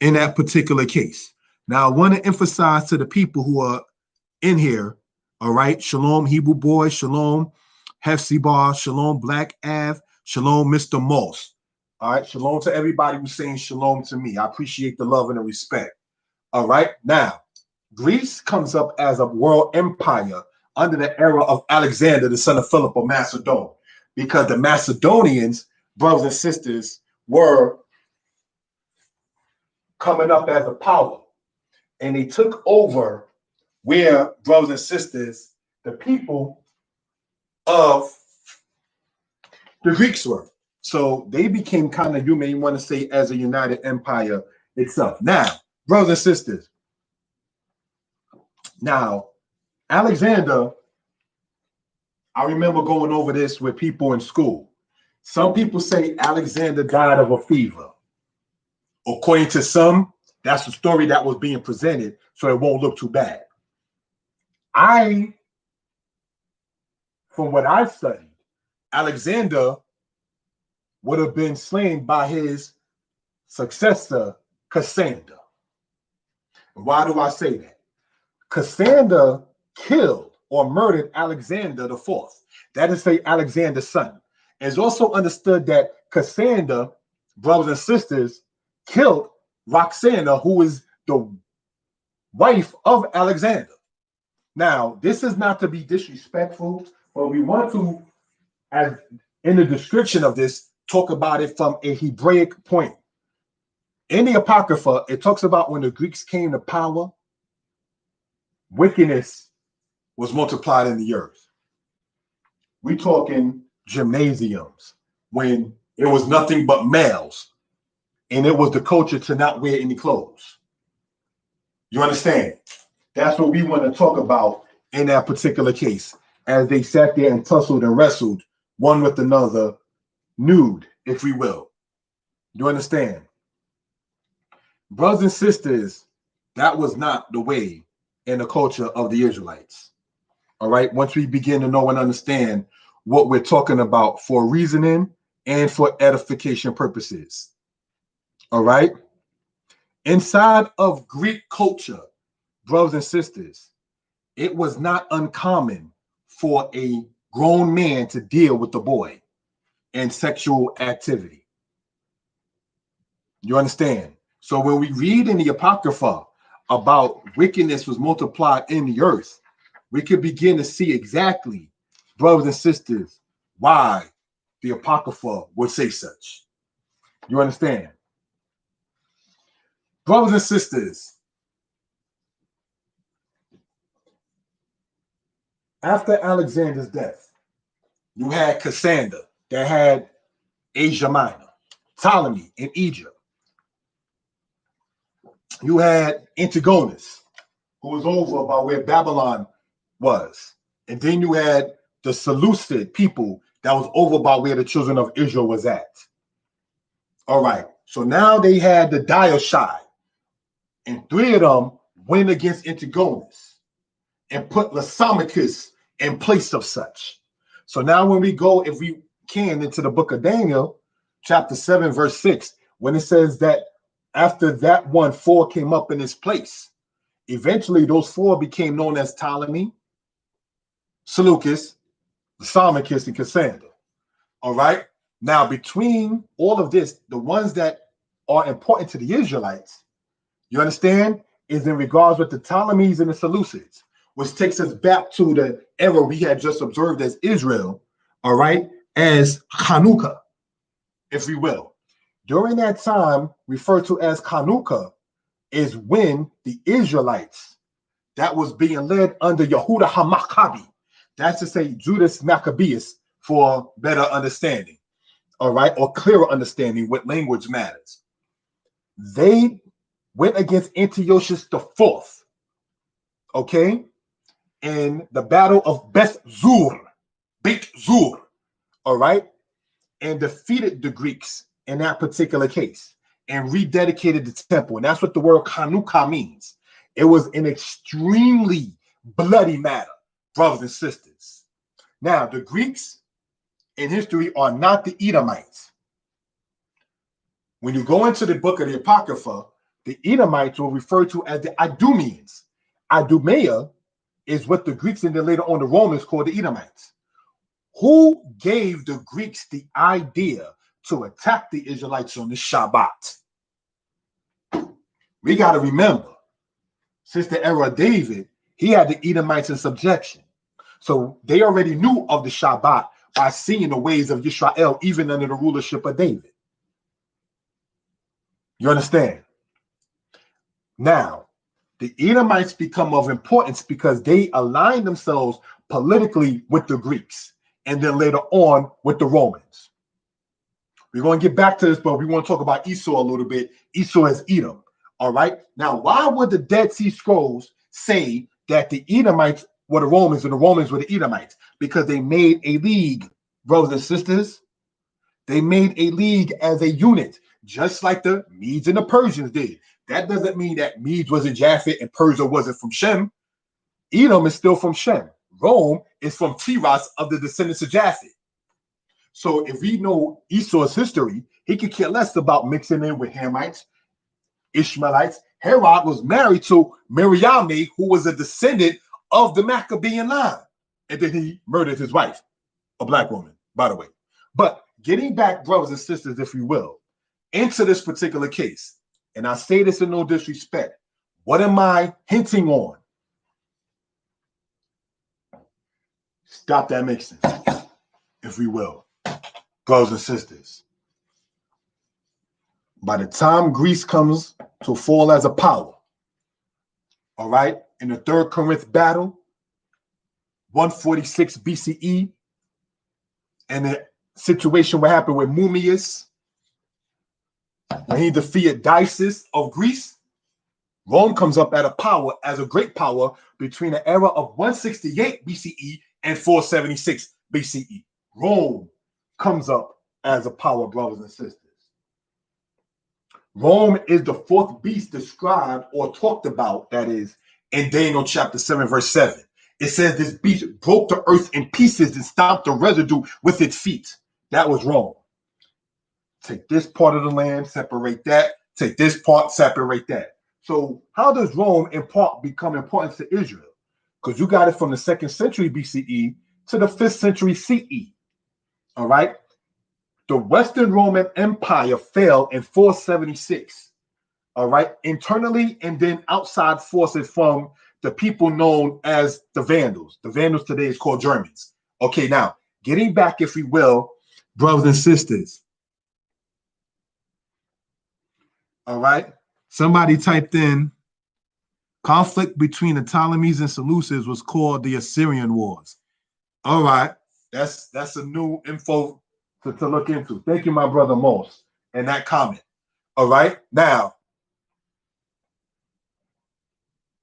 in that particular case. Now, I want to emphasize to the people who are in here, all right, Shalom, Hebrew Boy, Shalom, Hefzibah, Shalom, Black Av, Shalom, Mr. Moss. All right, shalom to everybody who's saying shalom to me. I appreciate the love and the respect. All right, now, Greece comes up as a world empire under the era of Alexander, the son of Philip of Macedon, because the Macedonians, brothers and sisters, were coming up as a power, and they took over where, brothers and sisters, the people of the Greeks were. So they became kind of, you may want to say, as a united empire itself. Now, brothers and sisters, now, Alexander, I remember going over this with people in school. Some people say Alexander died of a fever. According to some, that's the story that was being presented, so it won't look too bad. From what I've studied, Alexander would have been slain by his successor, Cassander. Why do I say that? Cassander killed or murdered Alexander the Fourth. That is, say, Alexander's son. It's also understood that Cassander, brothers and sisters, killed Roxana, who is the wife of Alexander. Now, this is not to be disrespectful, but we want to, as in the description of this, talk about it from a Hebraic point. In the Apocrypha, it talks about when the Greeks came to power, wickedness was multiplied in the earth. We talking gymnasiums when it was nothing but males, and it was the culture to not wear any clothes. You understand? That's what we want to talk about in that particular case, as they sat there and tussled and wrestled one with another, nude, if we will. You understand? Brothers and sisters, that was not the way in the culture of the Israelites. All right. Once we begin to know and understand what we're talking about for reasoning and for edification purposes. All right. Inside of Greek culture, brothers and sisters, it was not uncommon for a grown man to deal with the boy in sexual activity. You understand? So when we read in the Apocrypha about wickedness was multiplied in the earth, we could begin to see exactly, brothers and sisters, why the Apocrypha would say such. You understand? Brothers and sisters, after Alexander's death, you had Cassander that had Asia Minor, Ptolemy in Egypt. You had Antigonus, who was over about where Babylon was. And then you had the Seleucid people that was over by where the children of Israel was at. All right. So now they had the Dioshai. And three of them went against Antigonus and put Lysimachus in place of such. So now when we go, if we can, into the book of Daniel, chapter 7, verse 6, when it says that after that one, four came up in his place, eventually those four became known as Ptolemy, Seleucus, Lysimachus, and Cassander. All right. Now, between all of this, the ones that are important to the Israelites, you understand, is in regards with the Ptolemies and the Seleucids, which takes us back to the era we had just observed as Israel, all right, as Hanukkah, if we will. During that time, referred to as Hanukkah, is when the Israelites that was being led under Yehuda HaMaccabi, that's to say Judas Maccabeus, for better understanding, all right, or clearer understanding what language matters. They went against Antiochus IV, okay, in the battle of Beth Zur, all right, and defeated the Greeks in that particular case and rededicated the temple. And that's what the word Hanukkah means. It was an extremely bloody matter, brothers and sisters. Now, the Greeks in history are not the Edomites. When you go into the book of the Apocrypha, the Edomites were referred to as the Idumeans. Idumea is what the Greeks and then later on the Romans called the Edomites. Who gave the Greeks the idea to attack the Israelites on the Shabbat? We got to remember, since the era of David, he had the Edomites in subjection. So they already knew of the Shabbat by seeing the ways of Israel, even under the rulership of David. You understand? Now, the Edomites become of importance because they align themselves politically with the Greeks and then later on with the Romans. We're going to get back to this, but we want to talk about Esau a little bit. Esau is Edom. All right. Now, why would the Dead Sea Scrolls say that the Edomites were the Romans and the Romans were the Edomites? Because they made a league, brothers and sisters. They made a league as a unit, just like the Medes and the Persians did. That doesn't mean that Medes wasn't Japhet and Persia wasn't from Shem. Edom is still from Shem. Rome is from Tiras of the descendants of Japhet. So if we know Esau's history, he could care less about mixing in with Hamites, Ishmaelites. Herod was married to Miriam, who was a descendant of the Maccabean line. And then he murdered his wife, a black woman, by the way. But getting back, brothers and sisters, if you will, into this particular case, and I say this in no disrespect, what am I hinting on? Stop that mixing, if we will, brothers and sisters. By the time Greece comes to fall as a power, all right, in the Third Corinth battle, 146 BCE, and the situation what happened with Mummius, when he defeated Dices of Greece, Rome comes up at a power as a great power between the era of 168 BCE and 476 BCE. Rome comes up as a power, brothers and sisters. Rome is the fourth beast described or talked about, that is, in Daniel chapter 7, verse 7. It says this beast broke the earth in pieces and stomped the residue with its feet. That was Rome. Take this part of the land, separate that, take this part, separate that. So how does Rome in part become important to Israel? Because you got it from the 2nd century BCE to the 5th century CE. All right. The Western Roman Empire fell in 476. All right. Internally and then outside forces from the people known as the Vandals. The Vandals today is called Germans. Okay. Now, getting back, if we will, brothers and sisters. All right. Somebody typed in conflict between the Ptolemies and Seleucids was called the Assyrian Wars. All right. That's a new info to look into. Thank you, my brother Moss, and that comment. All right. Now,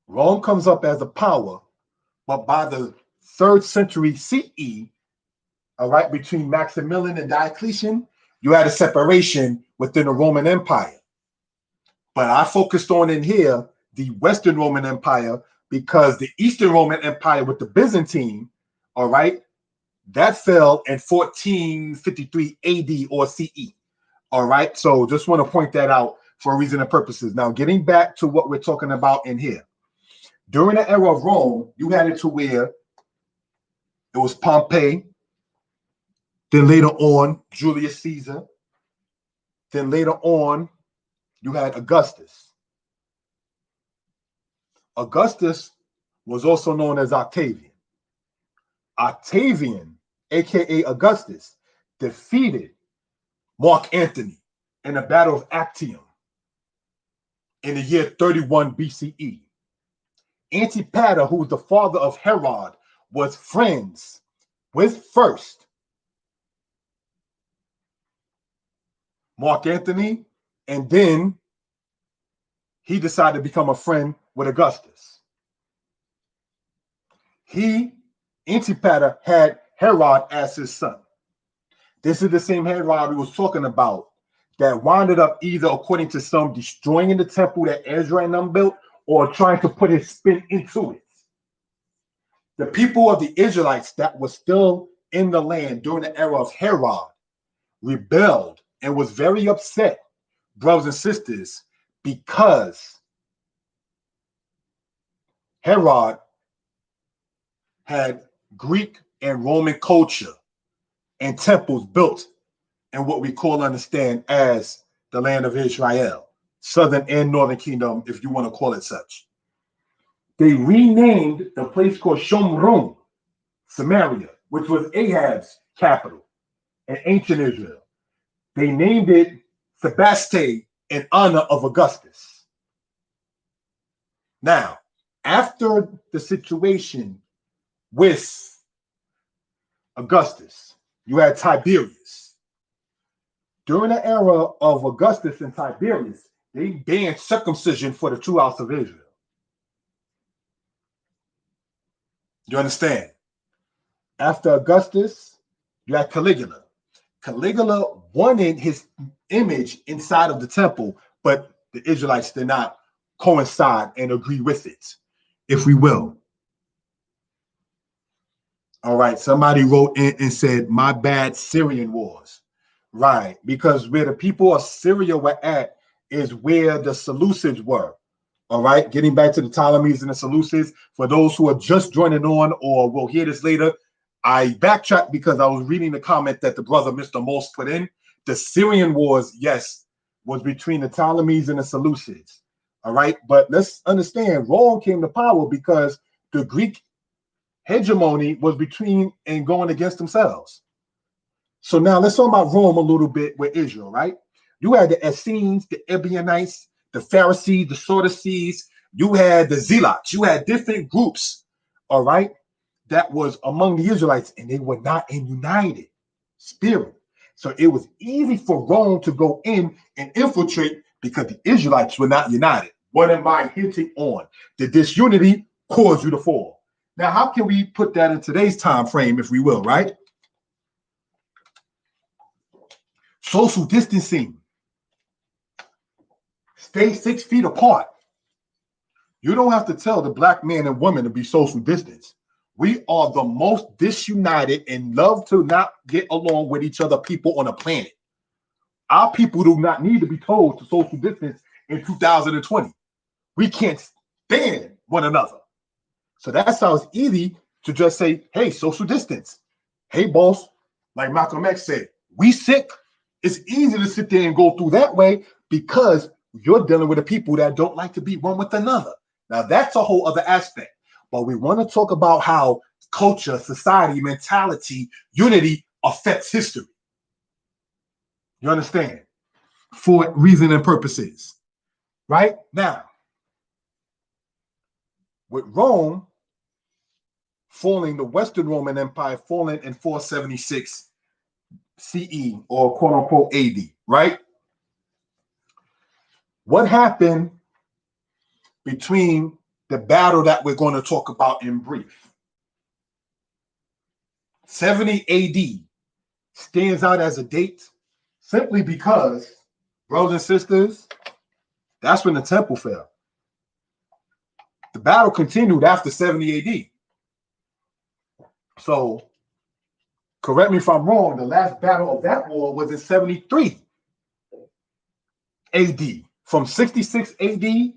Rome comes up as a power, but by the 3rd century CE, all right, between Maximilian and Diocletian, you had a separation within the Roman Empire. But I focused on in here the Western Roman Empire because the Eastern Roman Empire with the Byzantine, all right, that fell in 1453 AD or CE. All right. So just want to point that out for a reason and purposes. Now, getting back to what we're talking about in here. During the era of Rome, you had it to where it was Pompey, then later on, Julius Caesar, then later on, you had Augustus. Augustus was also known as Octavian. Octavian, aka Augustus, defeated Mark Antony in the Battle of Actium in the year 31 BCE. Antipater, who was the father of Herod, was friends with first Mark Antony, and then he decided to become a friend with Augustus. Antipater had Herod as his son. This is the same Herod we was talking about that wound up either, according to some, destroying the temple that Ezra and them built or trying to put his spin into it. The people of the Israelites that were still in the land during the era of Herod rebelled and was very upset, brothers and sisters, because Herod had Greek and Roman culture and temples built in what we understand as the land of Israel, southern and northern kingdom, if you want to call it such. They renamed the place called Shomron, Samaria, which was Ahab's capital in ancient Israel. They named it Sebaste in honor of Augustus. Now, after the situation with Augustus, you had Tiberius. During the era of Augustus and Tiberius, they banned circumcision for the true house of Israel. You understand? After Augustus, you had Caligula. Caligula wanted his image inside of the temple, but the Israelites did not coincide and agree with it, if we will. All right, somebody wrote in and said, my bad, Syrian wars. Right, because where the people of Syria were at is where the Seleucids were. All right, getting back to the Ptolemies and the Seleucids, for those who are just joining on or will hear this later, I backtracked because I was reading the comment that the brother Mr. Moss put in. The Syrian wars, yes, was between the Ptolemies and the Seleucids. All right, but let's understand, Rome came to power because the Greek hegemony was between and going against themselves. So now let's talk about Rome a little bit with Israel, right? You had the Essenes, the Ebionites, the Pharisees, the Sadducees. You had the Zealots. You had different groups, all right, that was among the Israelites, and they were not in united spirit. So it was easy for Rome to go in and infiltrate because the Israelites were not united. What am I hinting on? The disunity caused you to fall. Now, how can we put that in today's time frame, if we will, right? Social distancing. Stay 6 feet apart. You don't have to tell the black man and woman to be social distance. We are the most disunited and love to not get along with each other people on the planet. Our people do not need to be told to social distance in 2020. We can't stand one another. So that's how it's easy to just say, hey, social distance. Hey, boss, like Malcolm X said, we sick. It's easy to sit there and go through that way because you're dealing with the people that don't like to be one with another. Now, that's a whole other aspect. But we want to talk about how culture, society, mentality, unity affects history. You understand? For reason and purposes. Right? Now, with Rome falling, the Western Roman Empire falling in 476 CE or quote unquote AD, right? What happened between the battle that we're going to talk about in brief? 70 AD stands out as a date simply because, brothers and sisters, that's when the temple fell. The battle continued after 70 AD. So, correct me if I'm wrong, the last battle of that war was in 73 AD. From 66 AD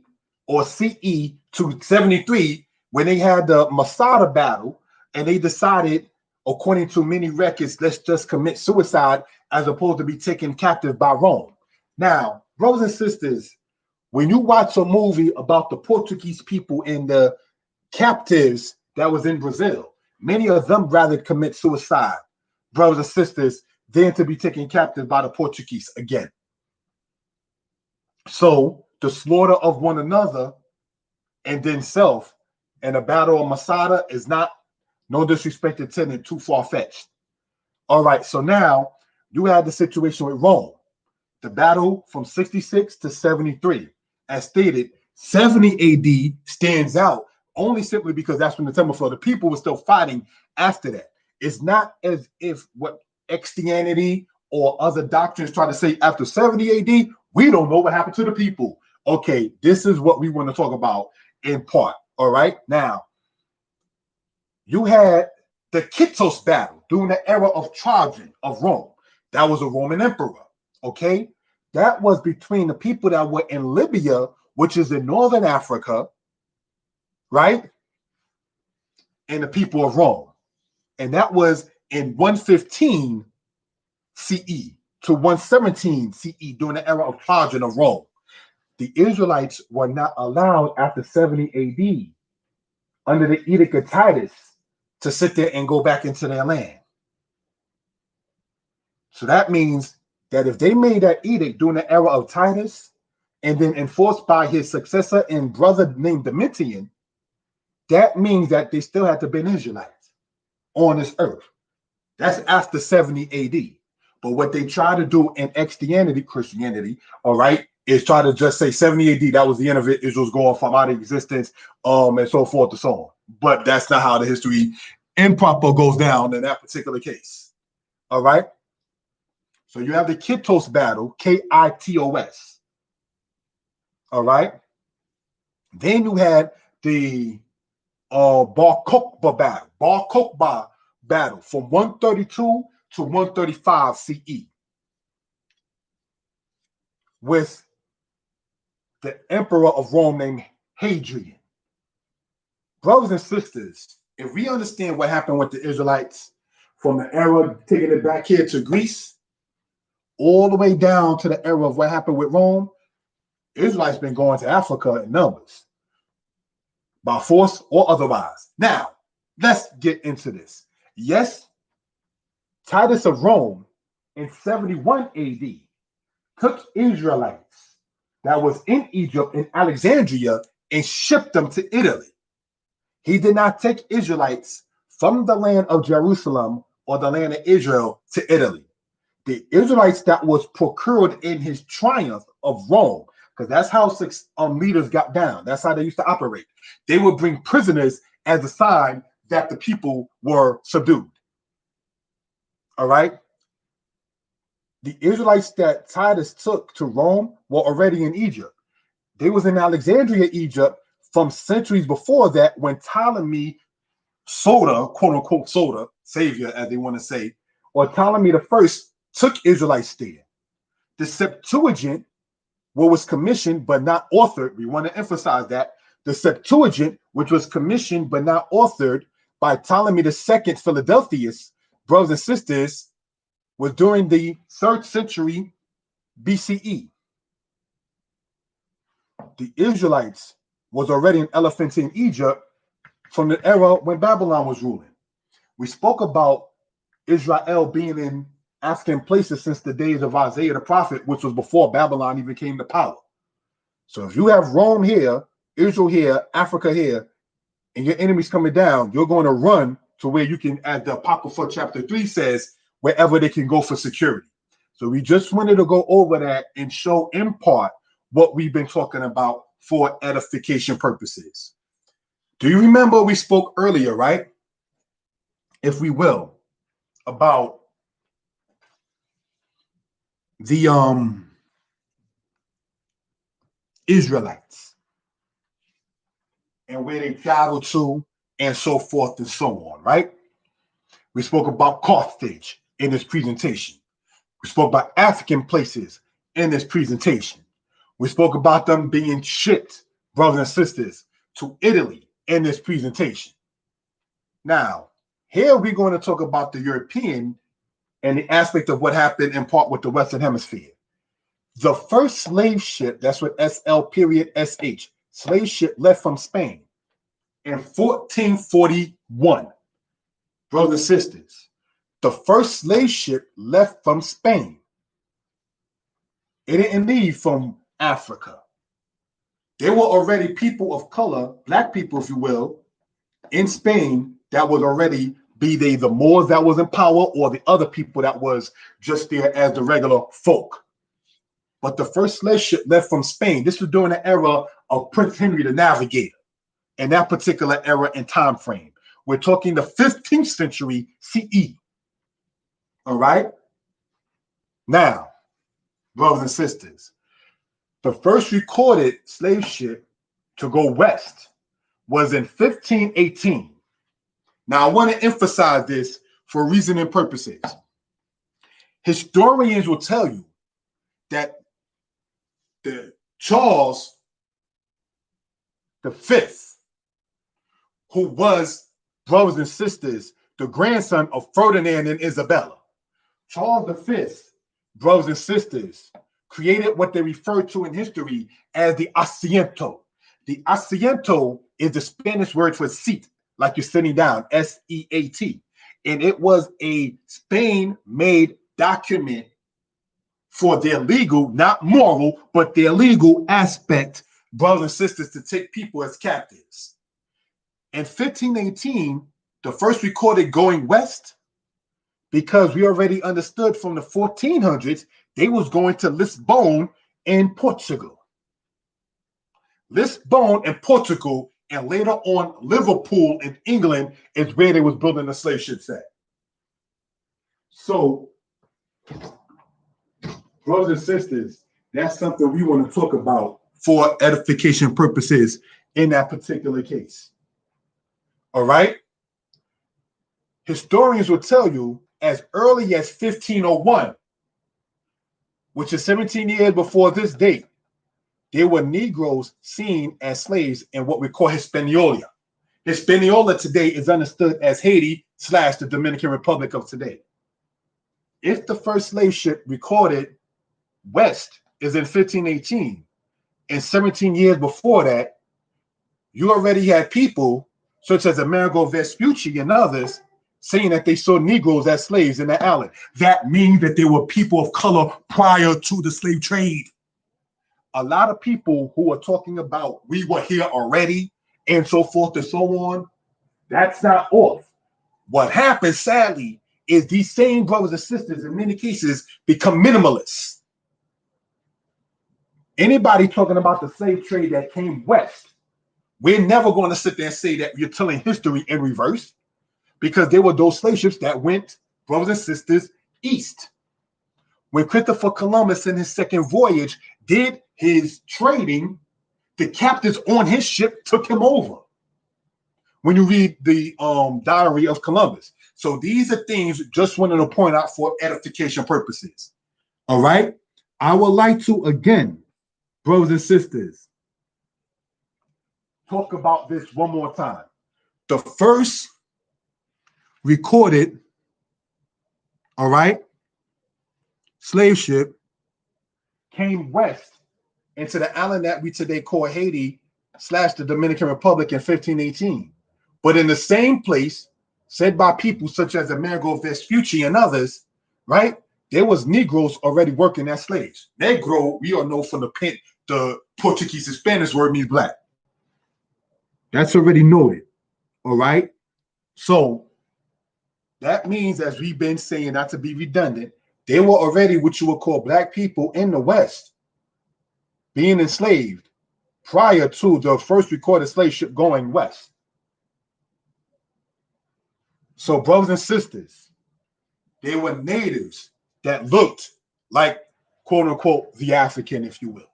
or CE to 73, when they had the Masada battle, and they decided, according to many records, let's just commit suicide as opposed to be taken captive by Rome. Now, brothers and sisters, when you watch a movie about the Portuguese people and the captives that was in Brazil, many of them rather commit suicide, brothers and sisters, than to be taken captive by the Portuguese again. So the slaughter of one another and then self and the battle of Masada is not, no disrespect intended, too far-fetched. All right, so now you had the situation with Rome. The battle from 66 to 73. As stated, 70 AD stands out only simply because that's when the temple fell. The people were still fighting after that. It's not as if what Christianity or other doctrines try to say after 70 AD, we don't know what happened to the people. Okay, this is what we want to talk about in part. All right, now you had the Kittos battle during the era of Trajan of Rome. That was a Roman emperor. Okay, that was between the people that were in Libya, which is in northern Africa, right, and the people of Rome. And that was in 115 CE to 117 CE during the era of Trajan of Rome. The Israelites were not allowed after 70 AD under the Edict of Titus to sit there and go back into their land. So that means that if they made that edict during the era of Titus and then enforced by his successor and brother named Domitian, that means that they still had to be Israelites on this earth. That's after 70 AD. But what they try to do in Christianity, all right, is try to just say 70 AD, that was the end of it. Israel's going from out of existence, and so forth and so on. But that's not how the history improper goes down in that particular case. All right. So you have the Kittos battle, Kitos. All right. Then you had the Bar Kokhba battle from 132 to 135 CE with the emperor of Rome named Hadrian. Brothers and sisters, if we understand what happened with the Israelites from the era, taking it back here to Greece, all the way down to the era of what happened with Rome, Israelites been going to Africa in numbers, by force or otherwise. Now, let's get into this. Yes, Titus of Rome in 71 AD took Israelites that was in Egypt and Alexandria and shipped them to Italy. He did not take Israelites from the land of Jerusalem or the land of Israel to Italy. The Israelites that was procured in his triumph of Rome, because that's how leaders got down. That's how they used to operate. They would bring prisoners as a sign that the people were subdued. All right. The Israelites that Titus took to Rome were already in Egypt. They was in Alexandria, Egypt, from centuries before that when Ptolemy Soter, quote unquote Soter, savior as they want to say, or Ptolemy the First took Israelites there. The Septuagint, what was commissioned but not authored, we want to emphasize that. The Septuagint, which was commissioned but not authored by Ptolemy II Philadelphus, brothers and sisters, was during the 3rd century BCE. The Israelites was already in Elephantine Egypt from the era when Babylon was ruling. We spoke about Israel being in African places since the days of Isaiah the prophet, which was before Babylon even came to power. So if you have Rome here, Israel here, Africa here, and your enemy's coming down, you're going to run to where you can, as the Apocrypha chapter 3 says, wherever they can go for security. So we just wanted to go over that and show in part what we've been talking about for edification purposes. Do you remember we spoke earlier, right? If we will, about the Israelites and where they traveled to and so forth and so on, right? We spoke about Carthage in this presentation. We spoke about African places in this presentation. We spoke about them being shipped, brothers and sisters, to Italy in this presentation. Now, here we're going to talk about the European and the aspect of what happened in part with the Western Hemisphere. The first slave ship, that's what SL.SH, slave ship left from Spain in 1441. Brothers and sisters, the first slave ship left from Spain. It didn't leave from Africa. There were already people of color, black people, if you will, in Spain that was already, be they the Moors that was in power or the other people that was just there as the regular folk. But the first slave ship left from Spain. This was during the era of Prince Henry the Navigator, in that particular era and time frame. We're talking the 15th century CE. All right? Now, brothers and sisters, the first recorded slave ship to go west was in 1518. Now, I want to emphasize this for reasoning purposes. Historians will tell you that the Charles V, who was, brothers and sisters, the grandson of Ferdinand and Isabella, Charles V, brothers and sisters, created what they refer to in history as the asiento. The asiento is the Spanish word for seat, like you're sitting down, S-E-A-T. And it was a Spain-made document for their legal, not moral, but their legal aspect, brothers and sisters, to take people as captives. In 1518, the first recorded going west, because we already understood from the 1400s, they was going to Lisbon in Portugal. Lisbon in Portugal, and later on Liverpool in England is where they was building the slave ships at. So, brothers and sisters, that's something we want to talk about for edification purposes in that particular case. All right? Historians will tell you as early as 1501, which is 17 years before this date, there were Negroes seen as slaves in what we call Hispaniola. Hispaniola today is understood as Haiti / the Dominican Republic of today. If the first slave ship recorded west is in 1518, and 17 years before that, you already had people such as Amerigo Vespucci and others saying that they saw Negroes as slaves in the island. That means that there were people of color prior to the slave trade. A lot of people who are talking about we were here already and so forth and so on, that's not off. What happens, sadly, is these same brothers and sisters in many cases become minimalists. Anybody talking about the slave trade that came west, we're never going to sit there and say that you're telling history in reverse, because there were those slave ships that went, brothers and sisters, east. When Christopher Columbus in his second voyage did his trading, the captives on his ship took him over. When you read the diary of Columbus. So these are things just wanted to point out for edification purposes. All right. I would like to, again, brothers and sisters, talk about this one more time. The first recorded, all right, slave ship came west into the island that we today call Haiti / the Dominican Republic in 1518. But in the same place, said by people such as Amerigo Vespucci and others, right, there was Negroes already working as slaves. Negro, we all know from the Portuguese and Spanish word means black. That's already noted, all right? So that means, as we've been saying, not to be redundant, they were already what you would call black people in the West being enslaved prior to the first recorded slave ship going west. So, brothers and sisters, they were natives that looked like, quote unquote, the African, if you will.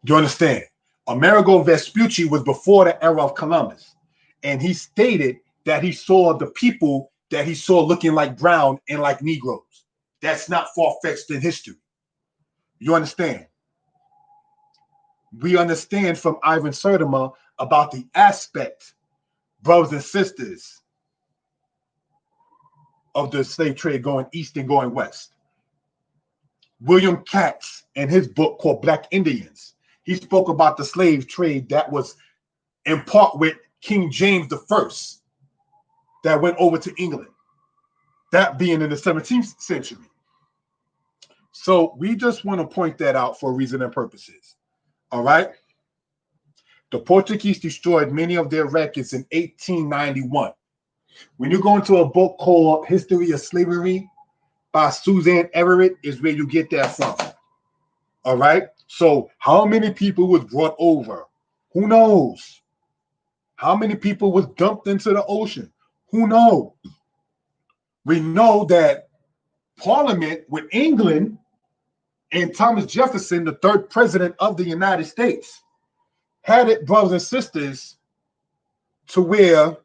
You understand? Amerigo Vespucci was before the era of Columbus, and he stated that he saw the people that he saw looking like brown and like Negroes. That's not far-fetched in history. You understand? We understand from Ivan Sertima about the aspect, brothers and sisters, of the slave trade going east and going west. William Katz, in his book called Black Indians, he spoke about the slave trade that was in part with King James I that went over to England, that being in the 17th century. So we just want to point that out for reason and purposes. All right. The Portuguese destroyed many of their records in 1891. When you go into a book called History of Slavery by Suzanne Everett, is where you get that from. All right. So how many people was brought over? Who knows? How many people was dumped into the ocean? Who knows? We know that Parliament with England and Thomas Jefferson, the third president of the United States, had it, brothers and sisters, to where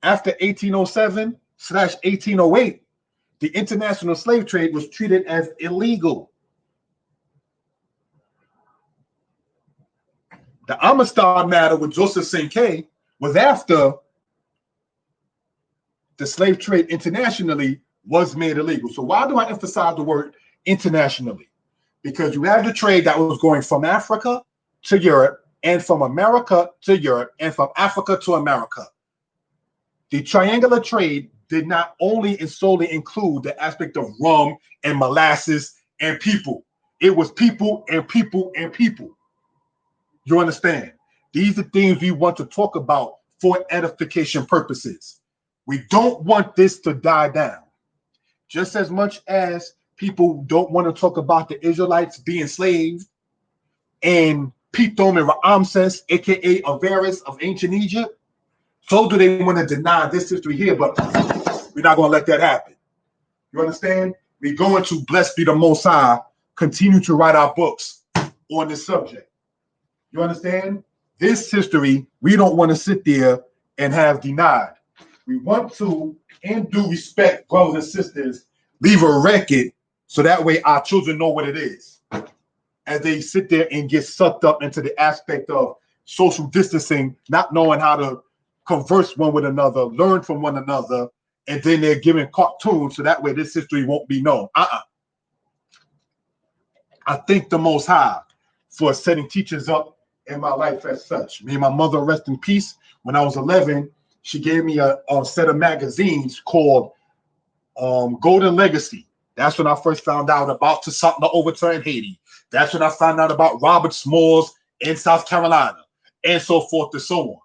after 1807/1808, the international slave trade was treated as illegal. The Amistad matter with Joseph St. Kay was after the slave trade internationally was made illegal. So why do I emphasize the word internationally? Because you have the trade that was going from Africa to Europe, and from America to Europe, and from Africa to America. The triangular trade did not only and solely include the aspect of rum and molasses and people. It was people and people and people. You understand? These are things we want to talk about for edification purposes. We don't want this to die down. Just as much as people don't want to talk about the Israelites being slaves and Pithom and Ramses, aka Avaris of ancient Egypt, so do they want to deny this history here, but we're not going to let that happen. You understand? We're going to, blessed be the Most High, continue to write our books on this subject. You understand? This history, we don't want to sit there and have denied. We want to, in due respect, brothers and sisters, leave a record so that way our children know what it is. As they sit there and get sucked up into the aspect of social distancing, not knowing how to converse one with another, learn from one another, and then they're giving cartoons so that way this history won't be known. I thank the Most High for setting teachers up in my life as such. Me and my mother, rest in peace. When I was 11, she gave me a set of magazines called Golden Legacy. That's when I first found out about something to overturn Haiti. That's when I found out about Robert S'mores in South Carolina, and so forth and so on.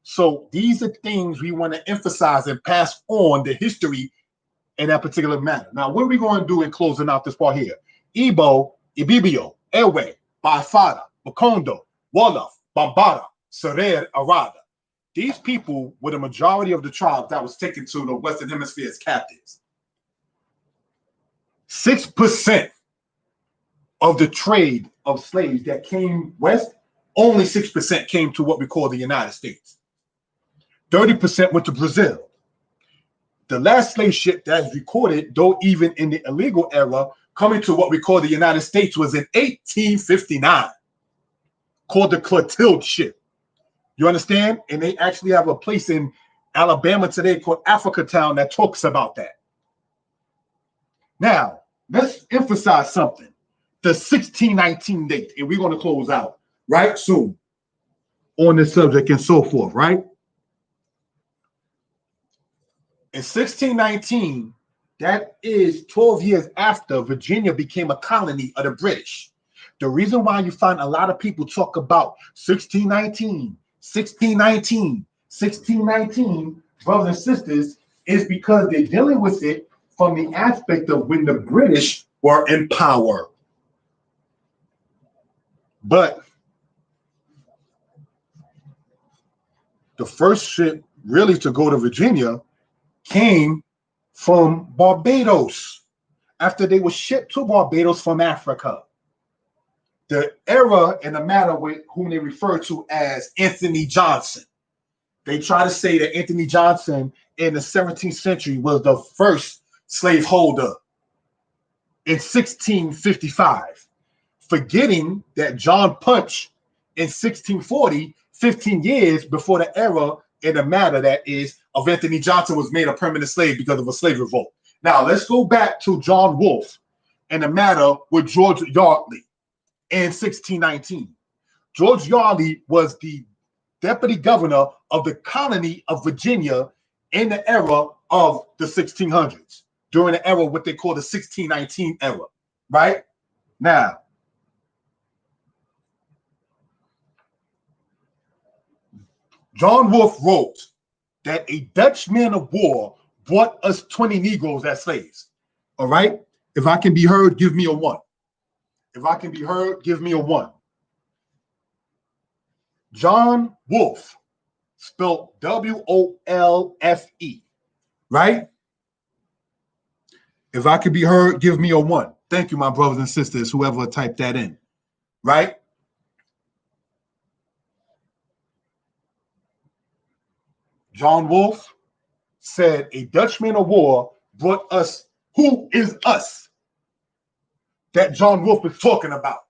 So these are things we want to emphasize and pass on the history in that particular matter. Now, what are we going to do in closing out this part here? Igbo, Ibibio, Ewe, Baifada, Makondo, Wolof, Bambara, Serer, Arada. These people were the majority of the tribes that was taken to the Western Hemisphere as captives. 6% of the trade of slaves that came west, only 6% came to what we call the United States. 30% went to Brazil. The last slave ship that's recorded, though even in the illegal era, coming to what we call the United States was in 1859, called the Clotilde ship. You understand? And they actually have a place in Alabama today called Africa Town that talks about that. Now, let's emphasize something. The 1619 date, and we're going to close out right soon on this subject and so forth, right? In 1619, that is 12 years after Virginia became a colony of the British. The reason why you find a lot of people talk about 1619, 1619, 1619, brothers and sisters, is because they're dealing with it from the aspect of when the British were in power. But the first ship really to go to Virginia came from Barbados after they were shipped to Barbados from Africa. The era and the matter with whom they refer to as Anthony Johnson. They try to say that Anthony Johnson in the 17th century was the first slaveholder in 1655, forgetting that John Punch in 1640, 15 years before the era and the matter that is of Anthony Johnson, was made a permanent slave because of a slave revolt. Now let's go back to John Wolfe and the matter with George Yardley in 1619. George Yardley was the deputy governor of the colony of Virginia in the era of the 1600s, during the era what they call the 1619 era, right? Now, John Wolfe wrote that a Dutch man of war brought us 20 Negroes as slaves. All right? If I can be heard, give me a 1. If I can be heard, give me a 1. John Wolfe, spelled W-O-L-F-E, right? If I can be heard, give me a 1. Thank you, my brothers and sisters, whoever typed that in, right? John Wolfe said a Dutch man of war brought us, who is us, that John Wolfe is talking about.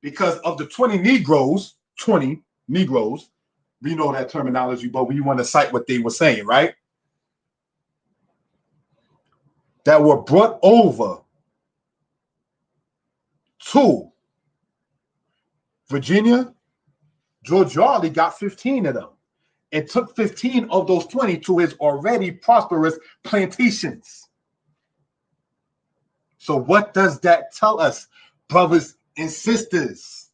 Because of the 20 Negroes, we know that terminology, but we want to cite what they were saying, right? That were brought over to Virginia. George Yardley got 15 of them. It took 15 of those 20 to his already prosperous plantations. So what does that tell us, brothers and sisters?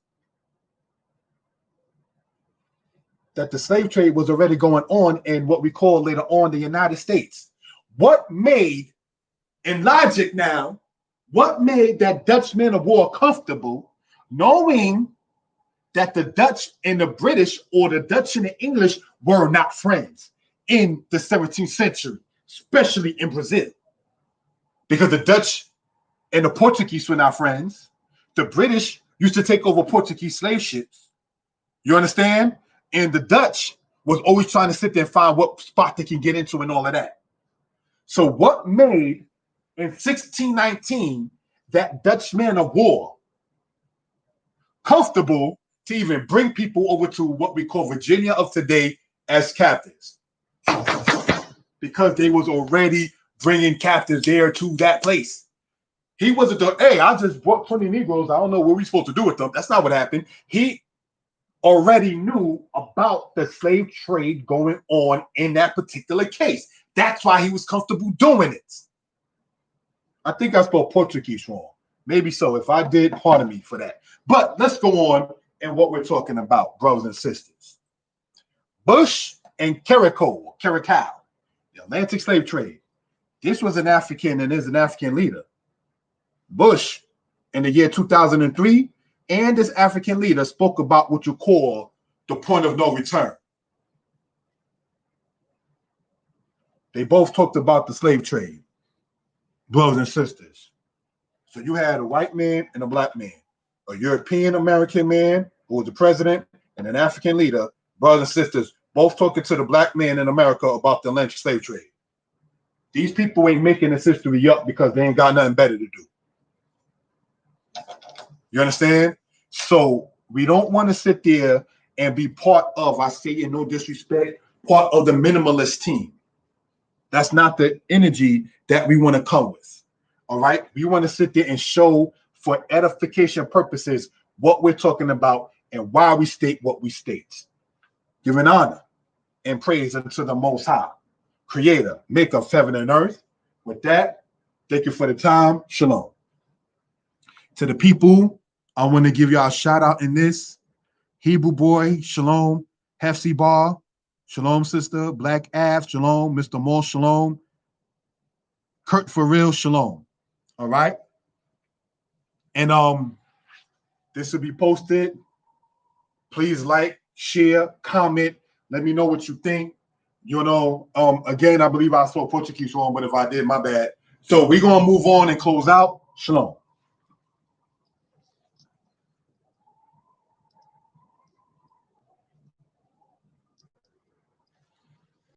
That the slave trade was already going on in what we call later on the United States. What made, in logic now, what made that Dutch man of war comfortable knowing that the Dutch and the British, or the Dutch and the English, were not friends in the 17th century, especially in Brazil? Because the Dutch and the Portuguese were not friends. The British used to take over Portuguese slave ships. You understand? And the Dutch was always trying to sit there and find what spot they can get into and all of that. So what made, in 1619, that Dutch man of war comfortable to even bring people over to what we call Virginia of today as captives? Because they was already bringing captives there to that place. He wasn't the, hey, I just brought 20 Negroes, I don't know what we're supposed to do with them. That's not what happened. He already knew about the slave trade going on in that particular case. That's why he was comfortable doing it. I think I spelled Portuguese wrong. Maybe so. If I did, pardon me for that. But let's go on in what we're talking about, brothers and sisters. Bush and Caracal, the Atlantic slave trade. This was an African and is an African leader. Bush, in the year 2003, and this African leader spoke about what you call the point of no return. They both talked about the slave trade, brothers and sisters. So you had a white man and a black man, a European American man who was the president, and an African leader, brothers and sisters, both talking to the black man in America about the Atlantic slave trade. These people ain't making this history up because they ain't got nothing better to do. You understand? So we don't want to sit there and be part of, I say in no disrespect, part of the minimalist team. That's not the energy that we want to come with. All right. We want to sit there and show for edification purposes what we're talking about and why we state what we state. Giving honor and praise unto the Most High, Creator, Maker of heaven and earth. With that, thank you for the time. Shalom. To the people, I want to give y'all a shout out in this. Hebrew Boy, Shalom. Hefsy Bar, Shalom, sister. Black Av, Shalom. Mr. Moore, Shalom. Kurt For Real, Shalom. All right. And this will be posted. Please like, share, comment. Let me know what you think. You know, again, I believe I spoke Portuguese wrong, but if I did, my bad. So we're going to move on and close out. Shalom.